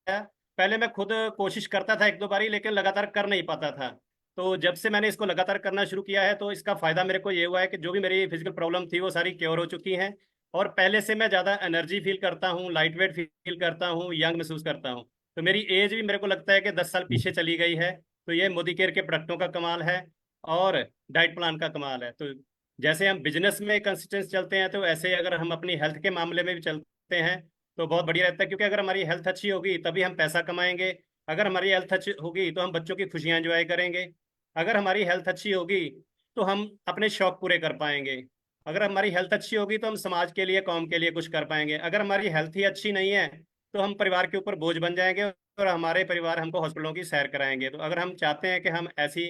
पहले मैं खुद कोशिश करता था 1-2 बारी, लेकिन लगातार कर नहीं पाता था। तो जब से मैंने इसको लगातार करना शुरू किया है तो इसका फायदा मेरे को ये हुआ है कि जो भी मेरी फिजिकल प्रॉब्लम थी वो सारी क्योर हो चुकी हैं। और पहले से मैं ज़्यादा एनर्जी फील करता हूँ, लाइट वेट फील करता हूँ, यंग महसूस करता हूँ। तो मेरी एज भी मेरे को लगता है कि 10 साल पीछे चली गई है। तो ये मोदी केयर के प्रोडक्टों का कमाल है और डाइट प्लान का कमाल है। तो जैसे हम बिजनेस में कंसिस्टेंस चलते हैं, तो ऐसे अगर हम अपनी हेल्थ के मामले में भी चलते हैं तो बहुत बढ़िया रहता है। क्योंकि अगर हमारी हेल्थ अच्छी होगी तभी हम पैसा कमाएंगे। अगर हमारी हेल्थ अच्छी होगी तो हम बच्चों की खुशियां एंजॉय करेंगे। अगर हमारी हेल्थ अच्छी होगी तो हम अपने शौक पूरे कर पाएंगे। अगर हमारी हेल्थ अच्छी होगी तो हम समाज के लिए, कौम के लिए कुछ कर पाएंगे। अगर हमारी हेल्थ ही अच्छी नहीं है तो हम परिवार के ऊपर बोझ बन जाएंगे और हमारे परिवार हमको हॉस्पिटलों की सैर कराएंगे। तो अगर हम चाहते हैं कि हम ऐसी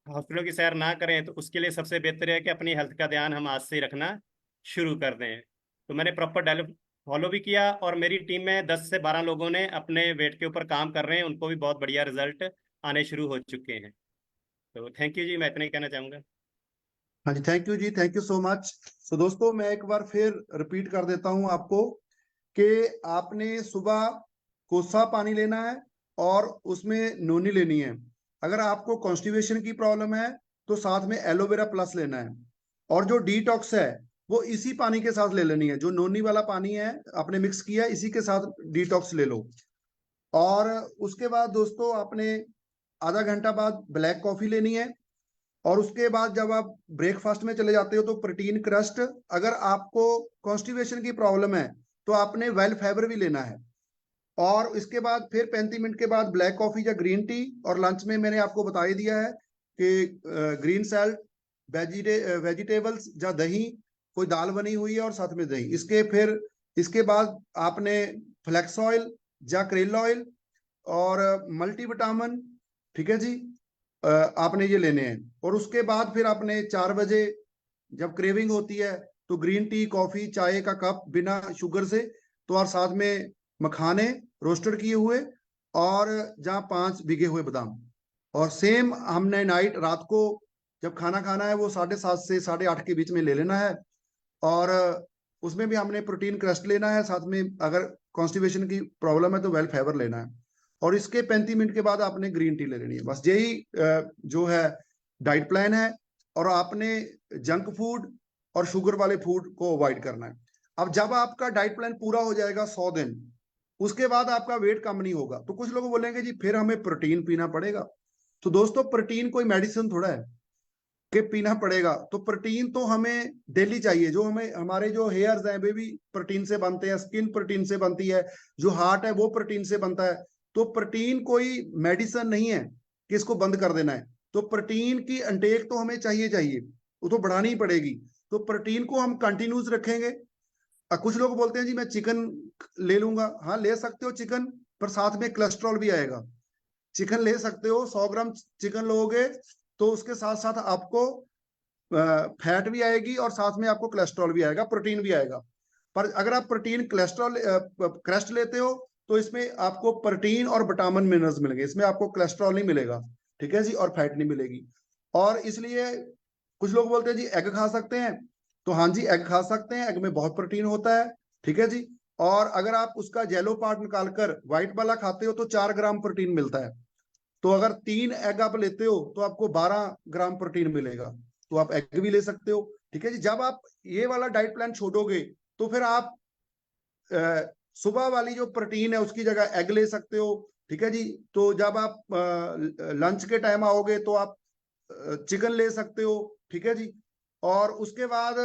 हॉस्पिटलों की सैर ना करें तो उसके लिए सबसे बेहतर है कि अपनी हेल्थ का ध्यान हम आज से ही रखना शुरू कर दें। तो मैंने प्रॉपर डाइट फॉलो भी किया और मेरी टीम में 10 से 12 लोगों ने अपने वेट के ऊपर काम कर रहे हैं, उनको भी बहुत बढ़िया रिजल्ट आने शुरू हो चुके हैं। तो थैंक यू जी, मैं इतना ही कहना चाहूँगा। हाँ जी थैंक यू जी, थैंक यू सो मच। तो दोस्तों मैं एक बार फिर रिपीट कर देता हूं आपको कि आपने सुबह कोसा पानी लेना है और उसमें नोनी लेनी है। अगर आपको कॉन्स्टिपेशन की प्रॉब्लम है तो साथ में एलोवेरा प्लस लेना है। और जो डिटॉक्स है वो इसी पानी के साथ ले लेनी है, जो नोनी वाला पानी है आपने मिक्स किया, इसी के साथ डिटॉक्स ले लो। और उसके बाद दोस्तों आपने आधा घंटा बाद ब्लैक कॉफी लेनी है, और उसके बाद जब आप ब्रेकफास्ट में चले जाते हो तो प्रोटीन क्रस्ट। अगर आपको कॉन्स्टिपेशन की प्रॉब्लम है तो आपने वेल फाइबर भी लेना है। और इसके बाद फिर 35 मिनट के बाद ब्लैक कॉफी या ग्रीन टी, और लंच में मैंने आपको बता ही दिया है कि ग्रीन सैलड, वेजिटेबल्स या दही, कोई दाल बनी हुई है और साथ में दही। इसके बाद आपने फ्लैक्स ऑयल या करेला ऑयल और मल्टीविटामिन, ठीक है जी, आपने ये लेने हैं। और उसके बाद फिर आपने 4 बजे जब क्रेविंग होती है तो ग्रीन टी, कॉफी, चाय का कप बिना शुगर से, तो और साथ में मखाने रोस्टेड किए हुए, और जहाँ 5 भिगे हुए बादाम। और सेम हमने नाइट, रात को जब खाना खाना है वो 7:30 से 8:30 के बीच में ले लेना है। और उसमें भी हमने प्रोटीन क्रस्ट लेना है, साथ में अगर कॉन्स्टिपेशन की प्रॉब्लम है तो वेल फाइबर लेना है। और इसके 35 मिनट के बाद आपने ग्रीन टी ले लेनी है। बस यही जो है डाइट प्लान है। और आपने जंक फूड और शुगर वाले फूड को अवॉइड करना है। अब जब आपका डाइट प्लान पूरा हो जाएगा 100 दिन, उसके बाद आपका वेट कम नहीं होगा, तो कुछ लोग बोलेंगे जी फिर हमें प्रोटीन पीना पड़ेगा। तो दोस्तों, प्रोटीन कोई मेडिसिन थोड़ा है कि पीना पड़ेगा। तो प्रोटीन तो हमें डेली चाहिए। जो हमें, हमारे जो हेयर्स हैं वे भी प्रोटीन से बनते हैं, स्किन प्रोटीन से बनती है, जो हार्ट है वो प्रोटीन से बनता है। तो प्रोटीन कोई मेडिसिन नहीं है कि इसको बंद कर देना है। तो प्रोटीन की इंटेक तो हमें चाहिए, वो तो बढ़ानी ही पड़ेगी। तो प्रोटीन को हम कंटिन्यूस रखेंगे। कुछ लोग बोलते हैं जी मैं चिकन ले लूंगा। हाँ, ले सकते हो चिकन, पर साथ में कोलेस्ट्रॉल भी आएगा। चिकन ले सकते हो, 100 ग्राम चिकन लोगे तो उसके साथ साथ आपको फैट भी आएगी और साथ में आपको कोलेस्ट्रॉल भी आएगा, प्रोटीन भी आएगा। पर अगर आप प्रोटीन कोलेस्ट्रॉल क्रस्ट लेते हो तो इसमें आपको प्रोटीन और विटामिन मिनरल्स मिलेंगे, इसमें आपको कोलेस्ट्रॉल नहीं मिलेगा, ठीक है जी, और फैट नहीं मिलेगी। और इसलिए कुछ लोग बोलते हैं जी एग खा सकते हैं। तो हाँ जी, एग खा सकते हैं, एग में बहुत प्रोटीन होता है, ठीक है जी। और अगर आप उसका येलो पार्ट निकालकर व्हाइट वाला खाते हो तो 4 ग्राम प्रोटीन मिलता है। तो अगर 3 एग आप लेते हो तो आपको 12 ग्राम प्रोटीन मिलेगा। तो आप एग भी ले सकते हो, ठीक है जी। जब आप ये वाला डाइट प्लान छोड़ोगे तो फिर आप सुबह वाली जो प्रोटीन है उसकी जगह एग ले सकते हो, ठीक है जी। तो जब आप लंच के टाइम आओगे तो आप चिकन ले सकते हो, ठीक है जी। और उसके बाद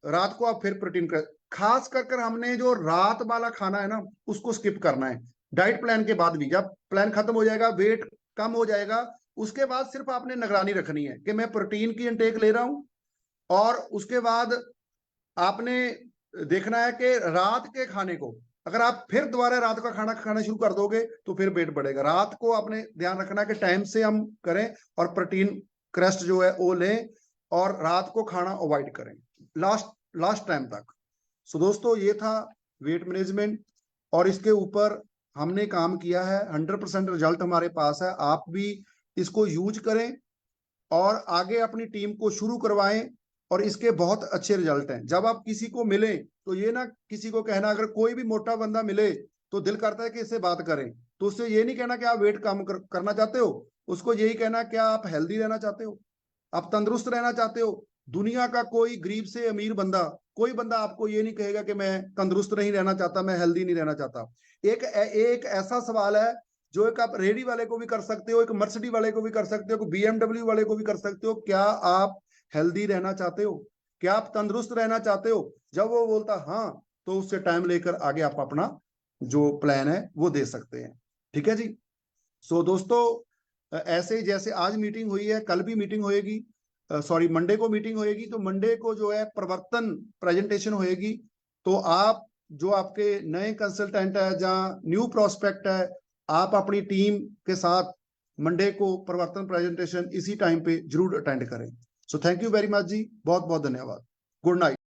रात को आप फिर प्रोटीन खास कर हमने जो रात वाला खाना है ना उसको स्किप करना है डाइट प्लान के बाद भी। जब प्लान खत्म हो जाएगा, वेट कम हो जाएगा, उसके बाद सिर्फ आपने निगरानी रखनी है कि मैं प्रोटीन की इंटेक ले रहा हूं। और उसके बाद आपने देखना है कि रात के खाने को अगर आप फिर दोबारा रात का खाना खाना शुरू कर दोगे तो फिर वेट बढ़ेगा। रात को आपने ध्यान रखना है कि टाइम से हम करें और प्रोटीन क्रस्ट जो है वो लें और रात को खाना अवॉइड करें लास्ट टाइम तक। सो दोस्तों, ये था वेट मैनेजमेंट और इसके ऊपर हमने काम किया है। 100% रिजल्ट हमारे पास है। आप भी इसको यूज करें और आगे अपनी टीम को शुरू करवाएं और इसके बहुत अच्छे रिजल्ट हैं। जब आप किसी को मिले तो ये ना किसी को कहना, अगर कोई भी मोटा बंदा मिले तो दिल करता है कि इससे बात करें, तो उससे ये नहीं कहना कि आप वेट कम करना चाहते हो, उसको यही कहना क्या आप हेल्दी रहना चाहते हो, आप तंदुरुस्त रहना चाहते हो। दुनिया का कोई गरीब से अमीर बंदा, कोई बंदा आपको ये नहीं कहेगा कि मैं तंदुरुस्त नहीं रहना चाहता, मैं हेल्दी नहीं रहना चाहता। एक ऐसा सवाल है जो एक आप रेडी वाले को भी कर सकते हो, एक मर्सिडीज वाले को भी कर सकते हो, BMW वाले को भी कर सकते हो। क्या आप हेल्दी रहना चाहते हो? क्या आप तंदुरुस्त रहना चाहते हो? जब वो बोलता हाँ, तो उससे टाइम लेकर आगे आप अपना जो प्लान है वो दे सकते हैं, ठीक है जी। सो दोस्तों, ऐसे जैसे आज मीटिंग हुई है, कल भी मीटिंग होएगी, सॉरी मंडे को मीटिंग होएगी। तो मंडे को जो है प्रवर्तन प्रेजेंटेशन होएगी। तो आप जो आपके नए कंसल्टेंट है, जहाँ न्यू प्रोस्पेक्ट है, आप अपनी टीम के साथ मंडे को प्रवर्तन प्रेजेंटेशन इसी टाइम पे जरूर अटेंड करें। So thank you very much जी, बहुत बहुत धन्यवाद। Good night.